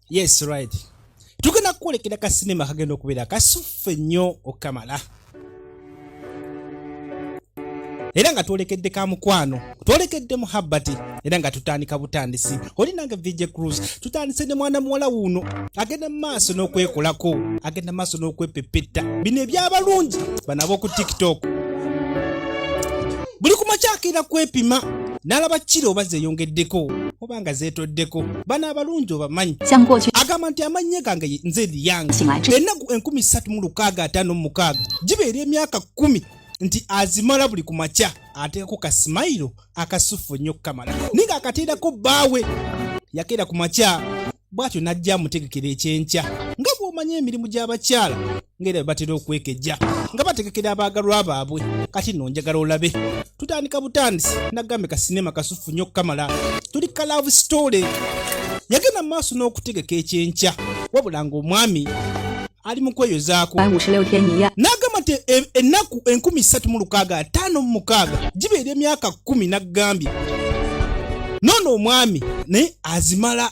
Yes, right. Tugenda kwolekera ka sinema kagenda okubeera kasuffe nnyo okamala. Era nga twolekedde ka mukwano, twolekedde muhabbati, era nga tutandika butandisi. Oli nange VJ Cruz, tutandise ne mwana muwala wuno. Agenda maaso n'okwekolako, agenda maaso n'okwepepetta. Bino ebyabalungi banabo ku TikTok. Buli kumakyakira kwepima, n'alaba kiro oba zeeyongeddeko, oba nga zeetoddeko. Bano abalungi obamanyi. Agamba nti amannyo gange nze liyange. Ennaku 1356 gibeera emyaka 10. Nti azimala buli kumakya ateekako ka smile akasufu nnyo kamala. Ninga akateerako bbaawe yakeera ku makya bw'atyo n'ajja amutegekera ekyenkya. Nga bw'omanya emirimu gy'abakyala ng'era batera okwekejja nga bategekera abaagalwa baabwe. Kati nno njagala olabe tutandika butandisi naggambe ka sinema kasufu nnyo kamala. Tuli ka love story. Yagenda mu maaso n'okutegeka ekyenkya wabula ng'omwami ali mu kweyozaako. N'agamba nti ennaku 1356 gibeera emyaka 10 n'aggambye. Noono omwami naye azimala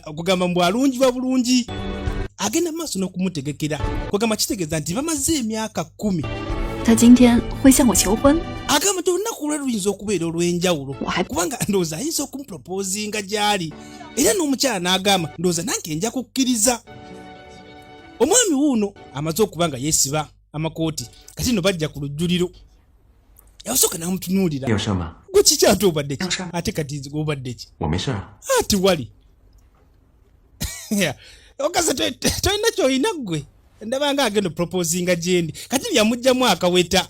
okugamba mbu alungiwa bulungi. Agenda maaso n'okumutegekera kugamba kitegeeza nti bamaze emyaka 10. Agamba nti olunaku lwe luyinza okubeera olw'enjawulo kubanga ndowooza ayinza okumupropozinga gy'ali. Era n'omukyala n'agamba ndowooza nange nja kukkiriza. Omwami wuuno amaze okuba nga yeesiba amakooti kati no bajja ku lujjuliro. Yasooka n'amutunuulira. Gwe kiki ate obadde ki? Ate kati nze obadde ki? Ati wali. Okaza tolina ky'olina ggwe. Ndaba nga agenda proposinga gyendi. Kati yamugjamu akaweta.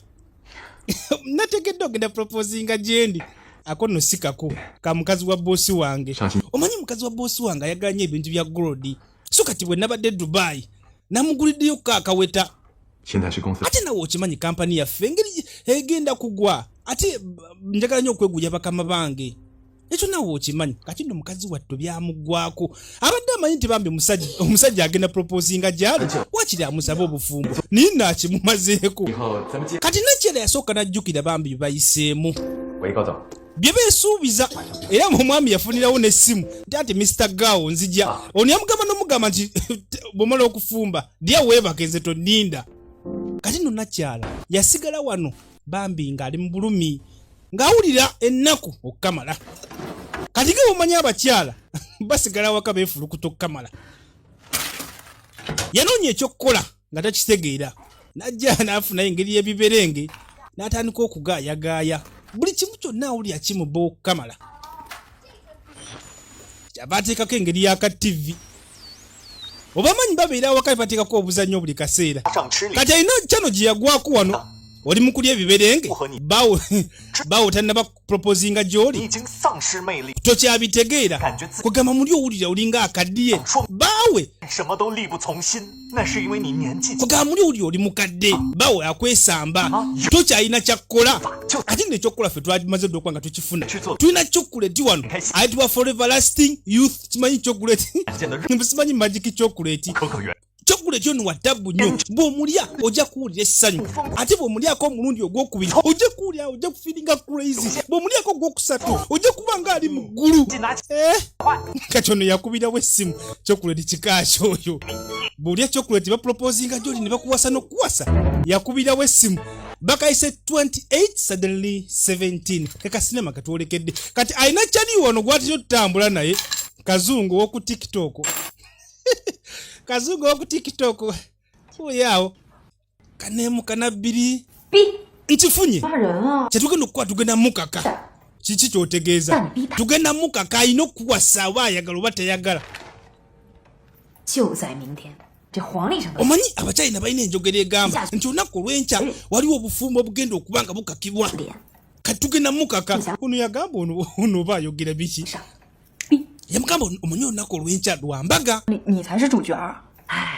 Nategedde ogenda proposinga gyendi. Ako nno sikako ka mukazi wa boosi wange. Omanyi mukazi wa boosi wange ayagala nnyo ebintu bya gold. So kati bwe nabadde Dubai namuguliddeyo kakaweta. Ate nawe okimanyi kampani yaffe engeri egenda kugwa. Ate njagala nnyo okweguya bakama bange. Ekyo nawe okimanyi. Kati nno mukazi wattu byamuggwako. Abadde amanyi nti bambi omusajja agenda proposinga gyali. Wakiri amusaba obufumbo. Naye naakimumazeeko. Kati nekyera yasooka n'ajjukira bambi bye bayiseemu. Bye beesuubiza. Era omwami yafunirawo n'essimu nti ati Mr. Gao nzija. Ono yamugamba n'omugamba nti bw'omala okufumba dya weebake nze tonninda. Kati nno nakyala yasigala wano bambi ng'ali mu bulumi ng'awulira ennaku okukamala. Kati nga bw'omanyi abakyala basigala waka beefulukuta okukamala. Yanoonya ekyokukola nga takitegeera. Najja n'afunayo engeri y'ebiberenge n'atandika okugaayagaaya. Buli kimu kyonna awulira kimubba okukamala. Kyava ateekako engeri y'aka TV. Obamanyi babeera awaka bateekako obuzannyo buli kaseera. Kati alina kyano gye yagwako wano. Oli mu kulya ebiberenge bawo tannaba proposinga gy'oli. Tokyabitegeera. Kugamba muli owulira olinga akaddiye. Bawe kugamba muli owulira oli mukadde. Bawe akwesamba. Tokyalina kyakkola. Kati nno ekyokukola ffe twamaze dda okuba nga tukifuna. Tulina chocolate wano ayitibwa Forever Lasting Youth. Kimanyi chocolate? Simanyi magic chocolate. Chocolate ono wa tabu nnyo. Bw'omulya ojja kuwulira essanyu. Ate bw'omulyako omulundi ogwokubiri ojja kuwulira ojja kufiiringa crazy. Bw'omulyako ogwokusatu ojja kuba ng'ali mu ggulu. Kati ono yakubirawo essimu. Chocolate kikaaki oyo. Bw'olya chocolate bapropoozinga gy'oli ne bakuwasa n'okuwasa. Yakubirawo essimu. Bakayise 28 suddenly 17. Kaka sinema katwolekedde. Kati alina kyali wano gwatyo tutambula naye. Kazungu w'oku TikTok. Kazungu w'oku TikTok. Oyaawo. Kanemu kanabbiri. Nkifunye. Kyetugenda okukola tugenda mukaka. Kiki ky'otegeeza? Tugenda mukaka alina okuwasa aba ayagala oba tayagala. Omanyi abakyalina balina enjogera egamba nti olunaku olw'enkya waliwo obufumbo obugenda okuba nga bukakibwa. Kati tugenda mukaka. Ono yagamba ono oba ayogera biki? Yamugamba omanyi olunaku olw'enkya lwa mbaga.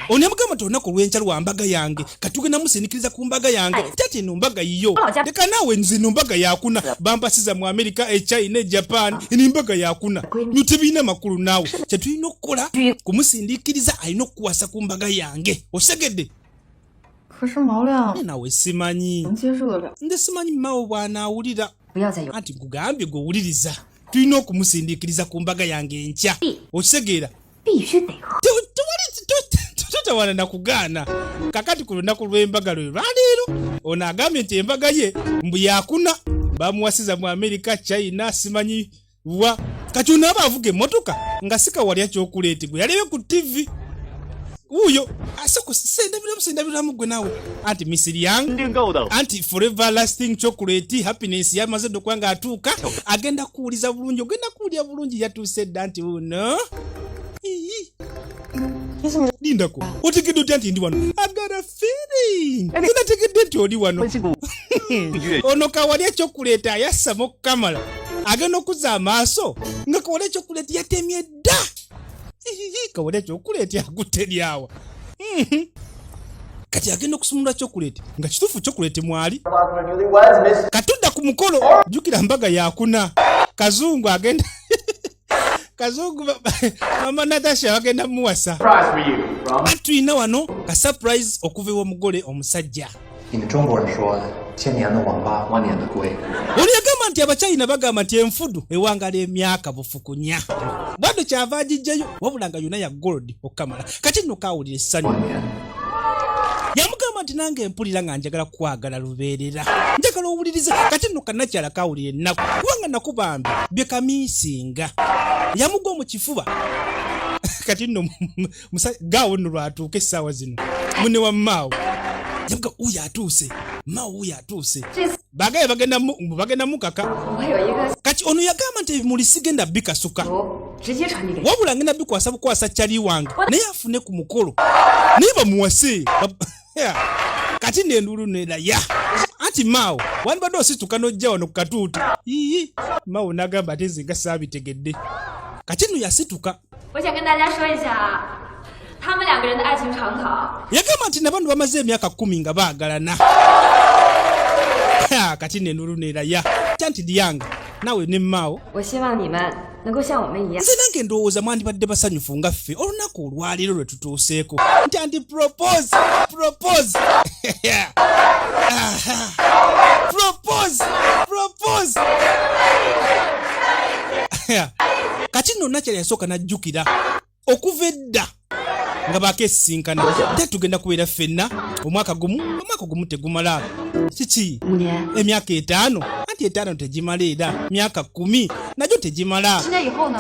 Ono yamugamba nti olunaku olw'enkya lwa mbaga yange. Kati tugenda musindikiriza ku mbaga yange. Ate eno mbaga yiyo. Leka naawe nze no mbaga yakuna. Bampasiza mu America, China, Japan. Eno mbaga yakuna. Nyo tebiina makulu naawe. Kye tulina okukola kumusindikiriza alina okuwasa ku mbaga yange. Osegedde? Nawe simanyi. Nde simanyi mawo bw'anaawulira. Anti nkugambye gw'owuliriza. Tulina okumusindikiriza ku mbaga yange enkya. Okisegeera? 必须得喝。totawana na kugaana kakati ku lunaku lw'embaga lwe lwaleero ono agambye nti embaga ye mbu yakuna bamuwasiza mu Amerika China simanyi wa kati ono aba avuga emmotoka nga sikawalya kyokuleeti gwe yalebe ku TV uyo asendabiramu gwe naawe anti Misiri yang anti forever lasting chocolate happiness yamaze dde okuba ng'atuuka agenda kuwuliza bulungi ogenda kuwulira bulungi yatuuse dda anti uno lindako otegedde otya nti ndi wano I got a feeling nategedde nti oli wano ono kawalya chocolate ayassamu Kamala agenda okuzza amaaso nga kawalya chocolate yatemye dda kawalya chocolate akutte lyawa kati agenda okusumulwa chocolate nga kituufu chocolate mwali katudda ku mukolo jjukira mbaga yakuna kazungu agenda kazungu mama Natasha bagenda muwasa atuyina wano ka surprise okuva ew'omugole omusajja oli yagamba nti abachina bagamba nti enfudu ewangala emyaka bufukunya bado kyava agijjayo wabula nga yonna ya gold okamala kati nno kawulira essanyu yamugamba nti nange mpulira nga njagala kwagala lubeerera njagala owuliriza kati nno kannakyala kawulira ennaku kubanga nakubambi bye kamiisinga yamugwa mu kifuba kati nno gaawo nno lwatuuka essaawa zino mune wa maawo yamuga uyo atuuse maawo uyo atuuse bagaye bagenda mukaka kati ono yagamba nti ebimuli sigenda bikasuka wabula ngenda bikwasa bukwasa kyali wange naye afune ku mukolo naye bamuwase kati nenduulu neraya anti maawo wandibadde osituka n'ojja wano ku katuuti maawo n'agamba ate nze nga saabitegedde kati nno yasituka yagamba nti nabantu bamaze emyaka 10 nga baagalana kati nenduulu neraya kyanti lyanga nawe ne maawo nze nange ndowooza mwandibadde basanyufu nga ffe olunaku olwaleero lwe tutuuseeko nti anti propose kati nno nakyali yasooka n'ajjukira okuva edda nga baakesisinkana te tugenda kubeera ffenna omwaka gumu tegumala kiki emyaka 5 anti 5 tegimala era myaka 10 nagyo tegimala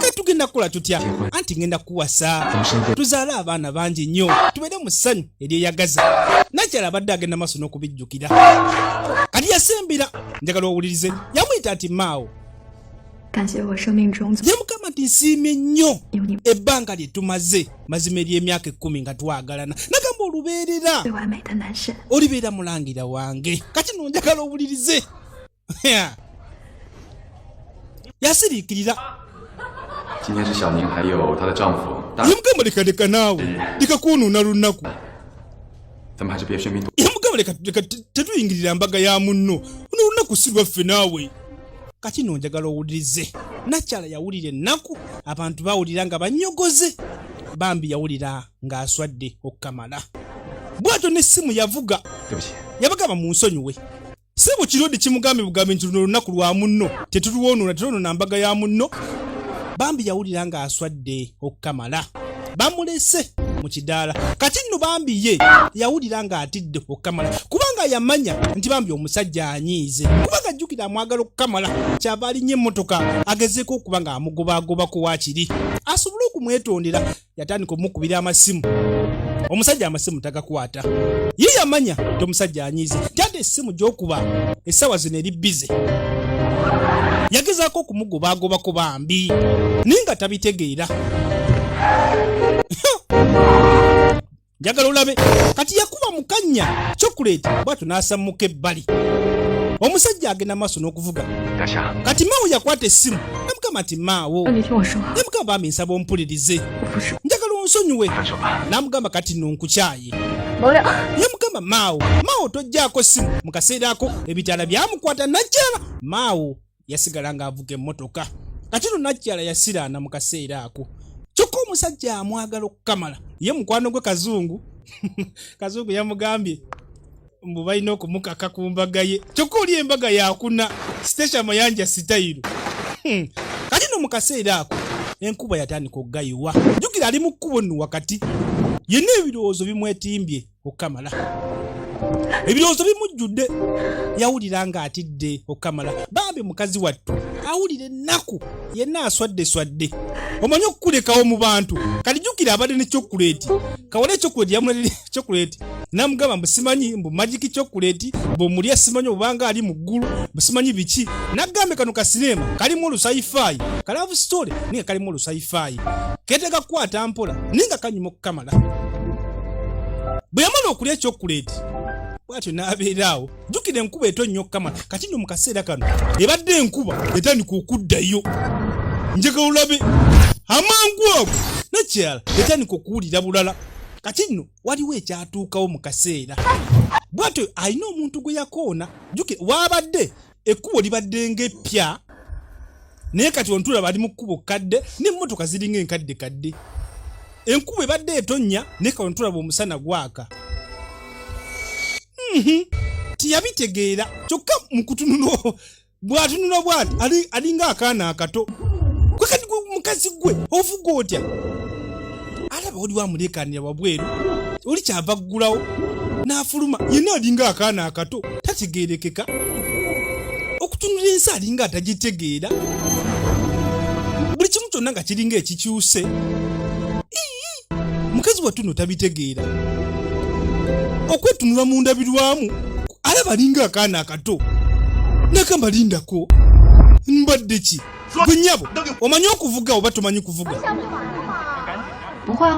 kati tugenda kukola tutya anti ngenda kuwasa tuzaale abaana bangi nnyo tubeere mu ssanyu eryeyagaza nakyala abadde agenda maaso n'okubijjukira kati yasembera njagala owulirize yamuyita nti maawo yamugamba nti nsiimye nnyo ebbanga lye tumaze mazima ery'emyaka 10 nga twagalana nagamba olubeerera olibeera mulangira wange kati nonjagala owulirize yasiriikirira yamugamba lekaleka naawe leka kwonoona lunaku yamugamba leka tetuyingirira mbaga ya munno uno olunaku si lwaffe naawe kati nonjagala owulirize nakyala yawulira ennaku abantu bawulira nga banyogoze bambi yawulira ng'aswadde okukamala bwatyo n'essimu yavuga yabagamba mu nsonyiwe si bwe kirodi kimugambe bugambe nti luno olunaku lwa munno tetulwonoona tetwonoona mbaga ya munno bambi yawulira ng'aswadde okukamala bamulese mu kidaala kati nno bambi ye yawulira ng'atidde okukamala kubanga yamanya nti bambi omusajja anyiize kubanga ajjukira amwagala okukamala kyava alinnye emmotoka agezeeko okuba nga amugobagobako waakiri asobole okumwetondera yatandika omukubira amasimu omusajja amasimu tagakwata ye yamanya nti omusajja anyiize tyate essimu gy'okuba essaawa zino eri bize yagezaako okumugobagobako bambi naye nga tabitegeera njagala olabe kati yakuba mukanya chocolate bwatyo n'asammuka ebbali omusajja agenda maaso n'okuvuga kati maawo yakwata essimu yamugamba nti maawo yamugamba bambi nsaba ompulirize njagala onsonyiwe n'amugamba kati nno nkukyaye yamugamba maawo tojjaako ssimu mu kaseera ako ebitaala byamukwata najjala maawo yasigala ng'avuga emmotoka kati no najjala yasiraana mu kaseera ako kyokka omusajja amwagala okukamala ye mukwano gwe kazungu kazungu yamugambye mbu balina okumukaka ku mbaga ye kyokka oli embaga yakuna sitesha mayanja sitayiro kati no mu kaseera ako enkuba yatandika okugayiwa. Jjukira ali mu kkubo nno wakati yenna ebirowoozo bimwetimbye okukamala. Ebirowoozo bimujjudde yawulira ng'atidde okukamala. Bambi mukazi wattu awulira ennaku yenna aswadde omanyi okukulekawo mu bantu. Kati jjukira abadde ne chocolate kawole chocolate yamulere chocolate namugamba mbusimanyi mbu magic chocolate bw'omulya simanyi obanga ali mu ggulu busimanyi biki nagambe kano ka sinema kalimu olusaifaayi kalavu story ninga kalimu olusaifaayi keetega kukwata mpola ninga kanyuma okukamala. Bwe yamala okulya chocolate bwatyo n'abeeraawo. Jjukira enkuba etonnya okukamala kati nno mu kaseera kano ebadde enkuba etandika okuddayo njagala olabe amangu ago nakyala etandika okuwulira bulala. Kati nno waliwo ekyatuukawo mu kaseera bwatyo alina omuntu gwe yakoona. Jjukira waabadde ekkubo libadde ng'eppya naye kati ontula bali mu kkubo kadde n'emmotoka ziringa enkadde. Enkuba ebadde etonnya naye kati ontula bw'omusana gwaka. Tiyabitegeera kyokka mu kutunula bw'atunula bw'ati alinga akaana akato. Kwe kati mukazi gwe ovuga otya alaba oli wamuleekaanira wabweru oli kyava ggulawo n'afuluma yenna alinga akaana akato tategeerekeka. Okutunula ensi alinga atagitegeera buli kimu kyonna nga kiringa ekikyuse. Mukazi wattu no tabitegeera. Okwetunula mu ndabirwamu alaba alinga akaana akato nakamba lindako mbadde ki gwe nnyabo omanyi okuvuga oba tomanyi kuvuga?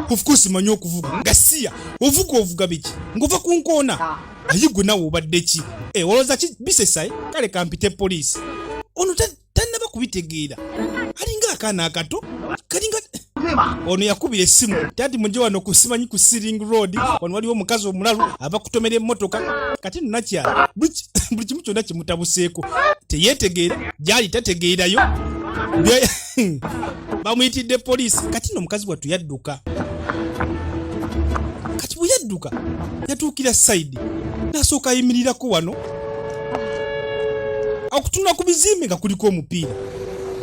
Of course manyi okuvuga nga siya ovuga biki ngova ku nkoona ayi gwe nawe obadde ki? Olowooza bisesaye kale kampite poliisi ono tannaba kubitegeera alinga akaana akato kalinga ono yakubira essimu tati mujje wano ku simanyi ku Siring Road wano waliwo omukazi omulalu aba kutomera emmotoka. Kati nno nakyala buli kimu kyonna kimutabuseeko teyeetegeera gyali tategeerayo bamuyitidde poliisi. Kati nno omukazi wattu yadduka. Kati bwe yadduka yatuukira sayidi n'asooka ayimirirako wano okutunula ku bizimbe nga kuliko omupiira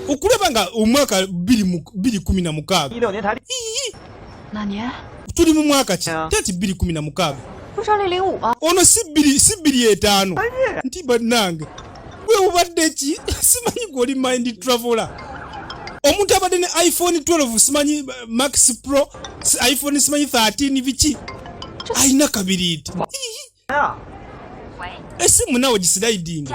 okulaba nga omwaka 2016 tuli mu mwaka ki tati 2016 ono si 205 nti bannange gwe obadde ki simanyi gw'oli mind traveler. Omuntu abadde ne iPhone 12 simanyi Max Pro iPhone simanyi 13 biki ayina kabiriiti esimu nawe gisidayidingi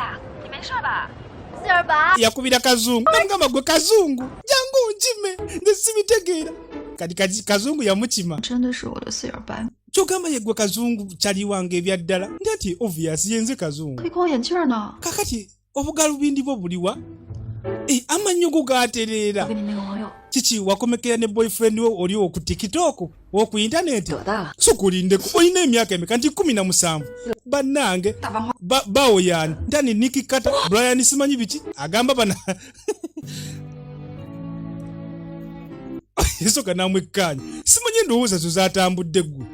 yakubira kazungu namugamba gwe kazungu jangu njime nge sibitegeera kati kazungu yamukima kyogamba ye gwe kazungu kyali wange ebyaddala ndi ati obvious yenze kazungu kakati obugalubindi bwo buliwa amannyo go gatereera kiki wakomekera ne boyfriend we oli ku TikTok ku internet so kulindeko olina emyaka emeka nti 17 bannange bawo yani ndani Nicky Carter Brian simanyi biki agamba bana yesoka namwekanya simanyi ndowooza zozatambudde gwe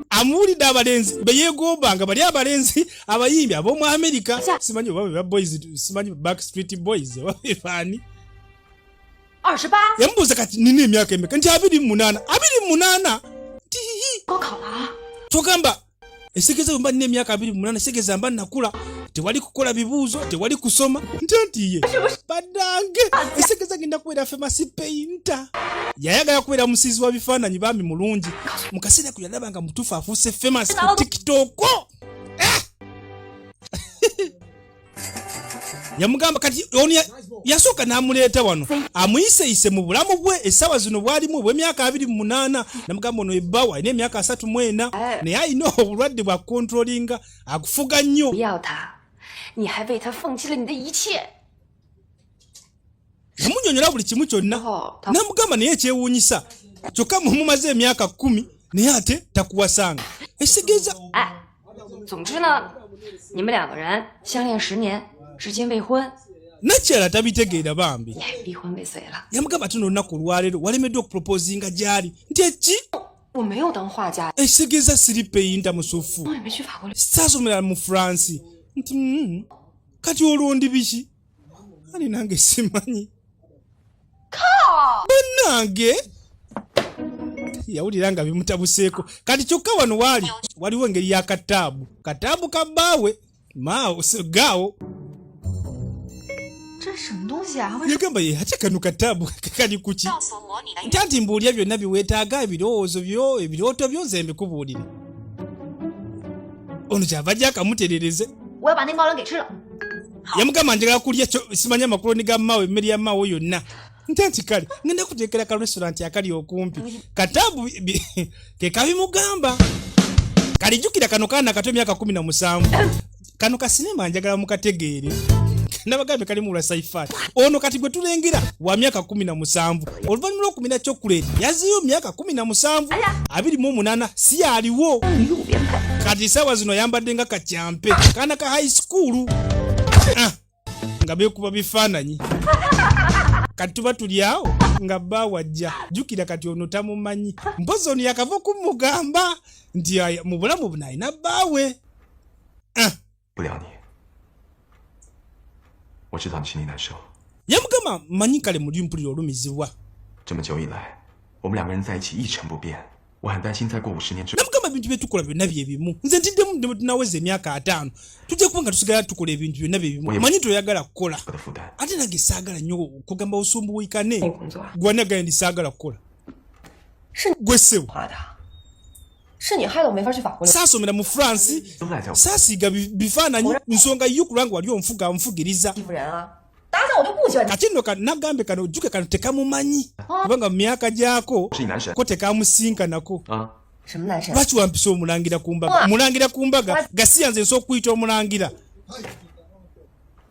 amuwulidde abalenzi beyeegombanga bali abalenzi abayimbi ab'omu Amerika simanyi oba boys simanyi Backstreet Boys oba befani 28. yambuuza kati nina emyaka emeka nti 28 togamba esigeza mba nina emyaka 28 esigeza mba nakula tewali kukola bibuuzo tewali kusoma ntiye badange esigeza genda kubeera famous painter yayagala kubeera musizi wa bifaananyi bambi mulungi mukaseera ku yalaba nga mutuufu afuuse famous ku TikTok yamugamba kati yasooka n'amuleeta wano amuyiseyise mu bulamu bwe essaawa zino bwalimu obw'emyaka 28 namugamba ono ebbawa alina emyaka 34 naye alina obulwadde bwa controllinga akufuga nnyo yamunyonyola buli kimu kyonna namugamba naye ekyewuunyisa kyokka mumaze emyaka 10 naye ate takuwasanga esigeza 总之呢，你们2个人相恋10年，至今未婚， nakyala tabitegeera bambi 也离婚未遂了。 yamugamba ati n'olunaku olwaleero walemeddwa okupropozinga gy'ali nti eki 我没有当画家， esigeza siri peyinta musufu 我也没去法国。 saasomera mu France nti kati olwondi biki ali nange simanyi Bannange yawulira nga bimutabuseeko kati kyokka wano waliwo engeri ya kataabu kabbaawe gaawo yagamba ye ate kano kataabu kali kuki nti mbuulya byonna biweetaaga ebirowoozo byo ebirooto byo nze mbikubuulire ono kyava jja akamuterereze yamugamba njagala kulya simanya amakoloni ga maawe emmere ya maawe yonna nti kale ngenda kuteekera ka restaurant akali okumpi kataabu ke kabimugamba kalijjukira kano kaana kato emyaka 17 kano ka sinema njagala mukategeere nabagambe kali mu sci-fi ono kati gwe tulengera wa myaka 17 oluvannyuma lw'okumira chocolate yaziyo myaka 17 28 si yaliwo kati sawa zino yambadde nga kakyampe kaana ka high school nga beekuba bifaananyi kati tuba tuli awo nga bba wajja jjukira kati ono tamumanyi mpozi ono yakava okumugamba nti mu bulamu buno alina bbaawe 不了你，我知道你心里难受。 yamugamba manyi kale muli mpulira olumizibwa 这么久以来，我们两个人在一起一成不变，我很担心再过50年之后。 namugamba ebintu byetukola byonna bye bimu nze ntiddemu ne tunaweza emyaka 5 tujja kuba nga tusigala tukola ebintu byonna bye bimu manyi toyagala kukola ate nange saagala nnyo kugamba osumbuwikane gwanagaye ndi saagala kukola gwe ssebo 是你害得我没法去法国。 saasomera mu France saasiiga bifaananyi nsonga yo kulanga wali onfugiriza 欺负人啊！打死我就不喜欢你。 kati nno nagambe kano ojjuke kano tekamumanyi kubanga mu myaka gyako ko tekamusinkanako 什么男神？ lwaki wampisa omulangira ku mbaga gasiya nze nsobola okuyita omulangira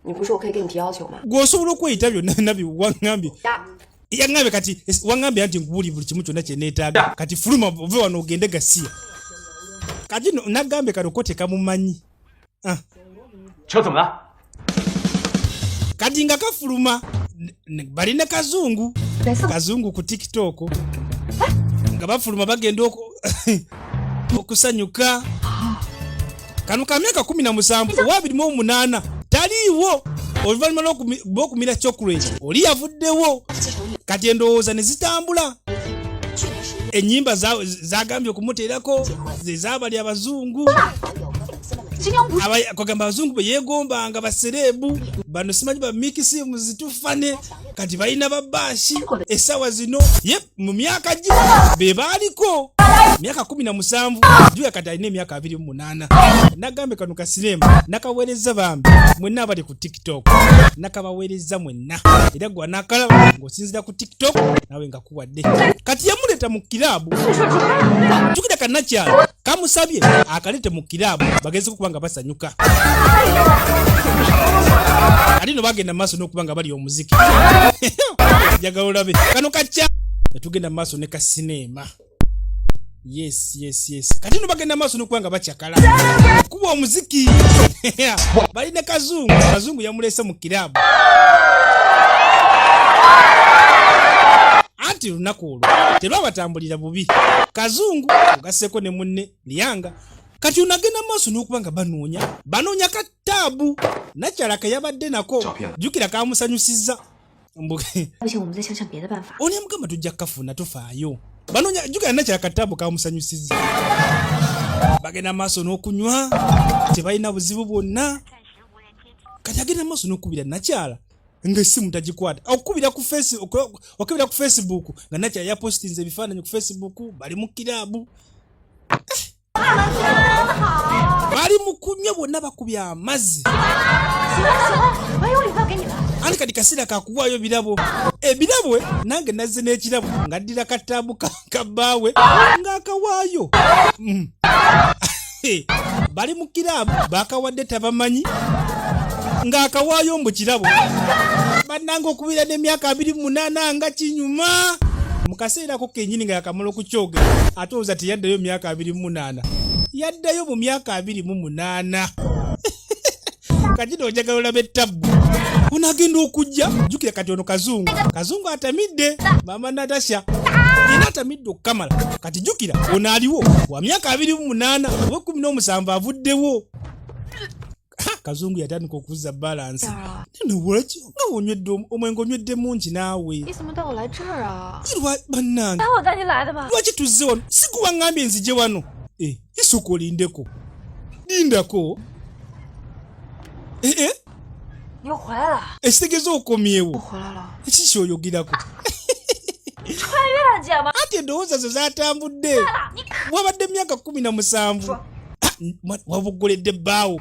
你不是我可以给你提要求吗？ gwosobola okweyita byonna byonna biwangambye yaŋŋambye kati waŋŋambye nti nkubuuli buli kimu kyonna kye neetaaga kati fuluma ove wano ogende gasiya kati nagambe kano ko tekamumanyi 车怎么了？ kati nga kafuluma balina kazungu ku tiktok nga bafuluma bagenda okusanyuka kano ka myaka 17 owa 28 taliiwo oluvannyuma lw'okumira chocolate oli yavuddewo kati endowooza ne zitambula ennyimba zagambye okumuteerako ze zaabali abazungu kwagamba abazungu be yeegombanga basereebu bano simanyi bamikisi mu zitufane kati balina babashi essaawa zino ye mu myaka gye be baaliko myaka 17 juya kati alina emyaka 28 nagambe kano ka sinema nakaweereza bambi mwenna abali ku tiktok nakabaweereza mwenna era gwe anakalaba ng'osinzira ku tiktok nawe nga kuwadde kati yamuleeta mu kiraabu jukira kannakyala kamusabye akalete mu kiraabu bagenze kuba nga basanyuka ate no bagenda maaso n'okuba nga bali omuziki jagala olabe kano kacya netugenda maaso ne ka sinema yes kati no bagenda maaso n'okuba nga bakyakala kuba omuziki balina kazungu yamuleese mu kiraabu anti lunaku olwo terwabatambulira bubi kazungu ogasseko ne munne liyanga kati onagenda maaso n'okuba nga banoonya kataabu nakyalaka yabadde nako jjukira kamusanyusizza oni amugamba tujja kafuna tofaayo banoonya jjukira nakyala kataabu kamusanyusizza bagenda maaso n'okunywa tebalina buzibu bwonna kati agenda maaso n'okubira nakyala ng'essimu tagikwata okubira ku Facebook nga nakyala yapostinze ebifaananyi ku Facebook bali mu kiraabu bali mu kunywa bonna bakubya amazzi anti kati kaseera kakuwaayo ebirabo nange nazze n'ekirabo ng'addira kataabu kabbaawe ng'akawaayo bali mu kiraabu bakawadde tabamanyi ng'akawaayo mbu kirabo bannanga okubira n'emyaka 28 nga kinyuma mu kaseera ko kennyini nga yakamala okukyogera ate oza teyaddayo myaka 28 yaddayo mu myaka 28 kati ojagala olabe ettabu onagenda okujja jjukira kati ono kazungu atamidde mama Natasha era atamidde okukamala kati jjukira ono aliwo wa myaka 28 oba 17 avuddewo kazungu yatandika okuzza balance. Nino waki nga onywedde omwengo onywedde mungi naawe. 你怎么带我来这儿啊？ Irwa bannange. 我带你来的吧。 Lwaki tuzze wano? Sikuwa ngambye nzije wano. Isoko olindeko. Lindako. 你又回来了， Ekitegeeza 我 okomyewo. 回来了。 Ekiki oyogerako? 穿越了姐吗？ Ate endowooza zo zaatambudde. 你可 Wabadde emyaka 17. Wabuggoledde bbaawo.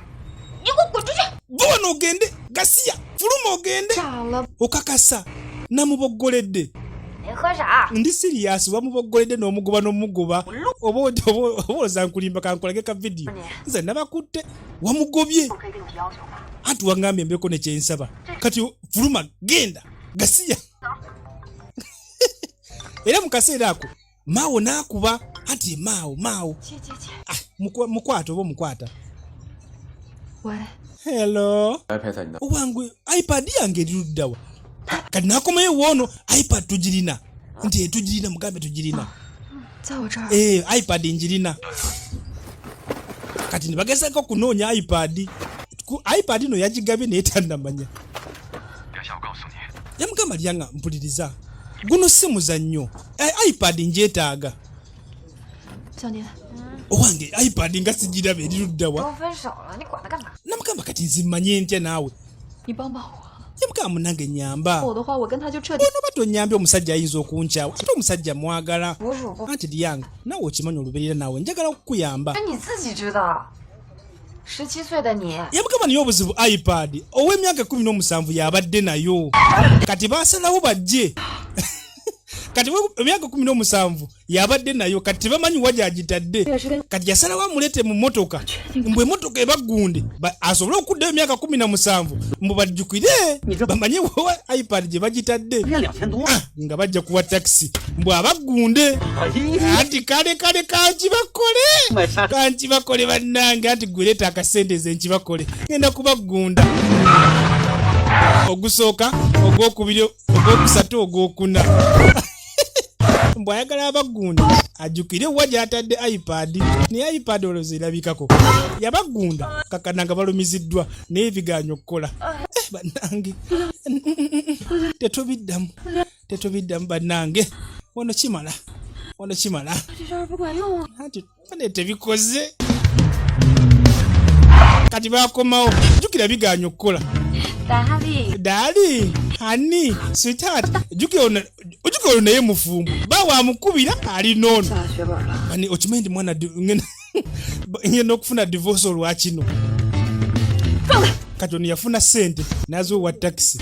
你给我滚出去！ Gwe wano ogende. Gasiya. Fuluma ogende. 炸了！ Okakasa. Namuboggoledde. 你喝啥？ Ndi sirias wamuboggoledde n'omugoba n'omugoba. Oba olowooza nkulimba kankolage ka vidiyo. Nze nabakutte. Wamugobye. 我可以跟你提要求吗？ Anti wangambye mbeko ne kyensaba. Kati fuluma genda. Gasiya. Era mu kaseera ako maawo n'akuba. Anti maawo. 姐。 Mukwata oba omukwata. 喂， Hello. iPad 在你那。 Owange iPad yange eruddawa. Kati nakomayo woono iPad tugirina. Nti tugirina mugambe tugirina. 在我这儿。 iPad njirina. Kati nibagezako kunoonya iPad. iPad ino yagigabye naye tannamanya. Yamugamba lyanga mpuliriza. Guno si muzannyo. iPad njeetaaga. 小年， Owange iPad nga sigirabe eriruddawa. 都分手了，你管他干嘛？ Namugamba kati nzimanye ntya naawe. 你帮帮我。 Yamugamba munange nyamba. 我的话，我跟他就彻底。 Onoba tonyambye omusajja ayinza okunkyawa. Ate omusajja mwagala. 不是我不， Anti lyanga naawe okimanyi olubeerera naawe njagala okukuyamba. 这你自己知道。17岁的你， Yamugamba niyo obuzibu iPad ow'emyaka 17 yabadde nayo. Kati baasalawo bajje. Kati emyaka 17 yabadde nayo kati bamanyi waje agitadde. Kati yasalawo amulete mu mmotoka. Mbwe emmotoka ebagunde asobole okuddayo emyaka 17 mbu bajjukire bamanye wa iPad gye bagitadde. Nga bajja kuwa taxi mbwe abagunde. Anti kale kankibakole bannange anti gwereeta akasendeze nkibakole ngenda kubagunda. Ogusooka ogwokubiri ogwokusatu ogwokuna. Mbwe ayagala abagunda ajjukire wa gy'atadde iPad naye iPad olowooza erabikako yabagunda kakananga balumiziddwa naye bigaanyi okukola. Bannange tetubiddamu bannange wano kimala 这招不管用啊！ anti bane tebikoze kati bakomawo jjukira bigaanyi okukola. 大力， Dali, honey, sweetheart, ojjukira ono naye mufumbo. Bawa amukubira ali noono. 下血本了。 Bani okimanyi ndi mwana ngenda okufuna divorce olwa kino. Kati ono yafuna ssente n'azoowa taxi.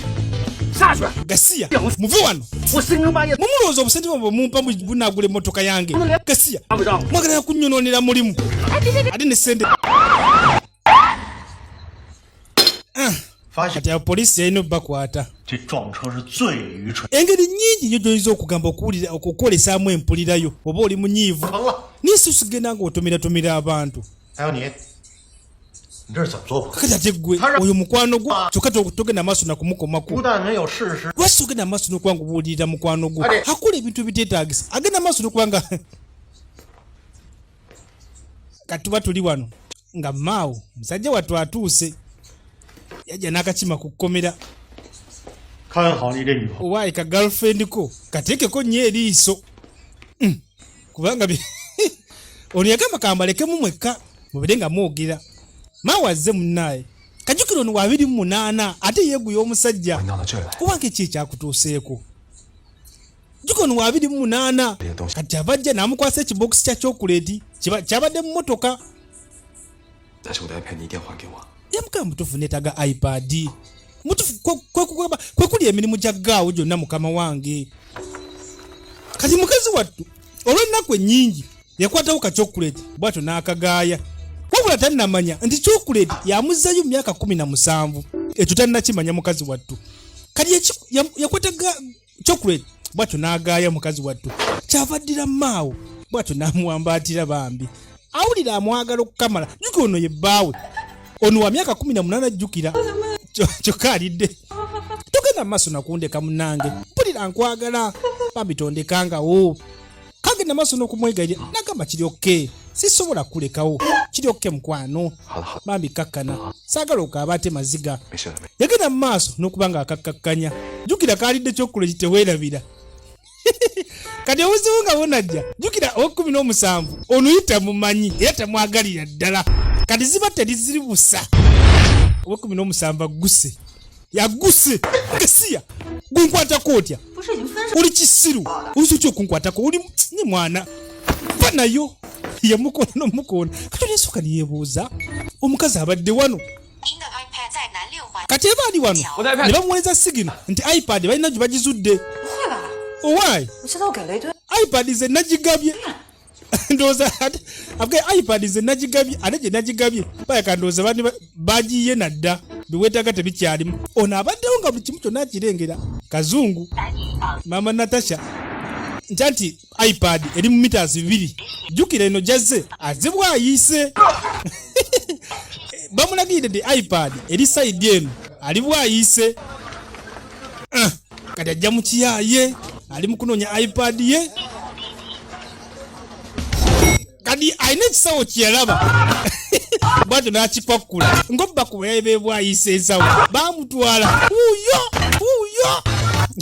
Gasiya, muve wano. Mumulowooza obusente bwo mumpa bunaagula emmotoka yange. Gasiya, mwagala kunnyonoonera mulimu. Ate ne ssente. Kati awo poliisi yalina obbakwata. 这撞车是最愚蠢。 Engeri nnyingi nnyo gy'oyinza okugamba okukolesaamu empulirayo oba oli munyiivu. 成了， Naye si osigenda ng'otomeratomera abantu. 还有你，你这是怎么做法？ Kakati ate ggwe oyo mukwano gwo kyokka togenda maaso na kumukomako. 不但没有事实， Lwaki togenda maaso n'okuba ng'obuulirira mukwano gwo? Ate. Akola ebintu ebiteetaagisa. Agenda maaso n'okuba nga kati tuba tuli wano nga maawo musajja wattu atuuse. Yajja n'akakima ku kkomera. 看好你这女朋友。 Owaayi ka girlfriend ko kateekeko nnyo eriiso. Kubanga ono yagamba kambalekemu mwekka mubire nga mwogera. Maawo azze munnaaye. Kajjukira ono wa 28 ate yeeguya omusajja. 到了这儿来， Kubange ki ekyakutuuseeko? Jjukira ono wa 28 kati abajja n'amukwasa ekibokisi kya chokoleti kyabadde mu mmotoka. 但是我的 iPad 你一定要还给我。 Yamugamba mutuufu neetaaga iPad. Mutuufu kwe kuli emirimu gya gaawo gyonna mukama wange. Kati mukazi wattu olw'ennaku ennyingi yakwatawo ka chokoleti bw'atyo n'akagaaya. Wabula tannamanya nti chokoleti yamuzzayo mu myaka 17. Ekyo tannakimanya mukazi wattu. Kati yakwata chokoleti bw'atyo n'agaaya mukazi wattu. Kyavaddira maawo bw'atyo n'amuwambaatira bambi. Awulira amwagala okukamala. Jjukira ono ye bbaawe. Ono wa myaka 18 ajjukira. Kyokka alidde. Togenda mu maaso nakundeka munnange. Mpulira nkwagala. Bambi tondekangawo. kagenda maaso n'okumwegalira nagamba kiri okay sisobola kulekawo kiri okay mukwano bambi kakkana saagala okaaba ate maziga yagenda mu maaso n'okuba nga akakkakkanya jjukira kaalidde kyokkulo kiteweerabira kati obuzibu nga bunajja jjukira ow'17 ono yita mumanyi era tamwagalira ddala kati ziba teriziri busa ow'17 agguse yaguse kesiya gunkwatako otya oli kisiru olusi okunkwatako oli nye mwana va nayo yamukola n'omukoona kati olensooka niyeebuuza omukazi abadde wano kati eba ali wano ne bamuweereza sigino nti ipad balina gye bagizudde owaayi ipad ze nagigabye ndowooza avuge ipad ze nagigabye ate gye nagigabye bayaka ndowooza bani bagiye nadda biweetaaga tebikyalimu ono abaddewo nga buli kimu kyonna akirengera kazungu mama natasha nti ipad eri mu meters 2 jjukira eno jazze azibwayise bamulagirire di ipad eri side eno ali bwayise kati ajja mu kiyaye ali mu kunoonya ipad ye kati alina ekisawo kyeyalaba bwato n'akipakkula ng'obba ku bulabe bwayise ensawo baamutwala uyo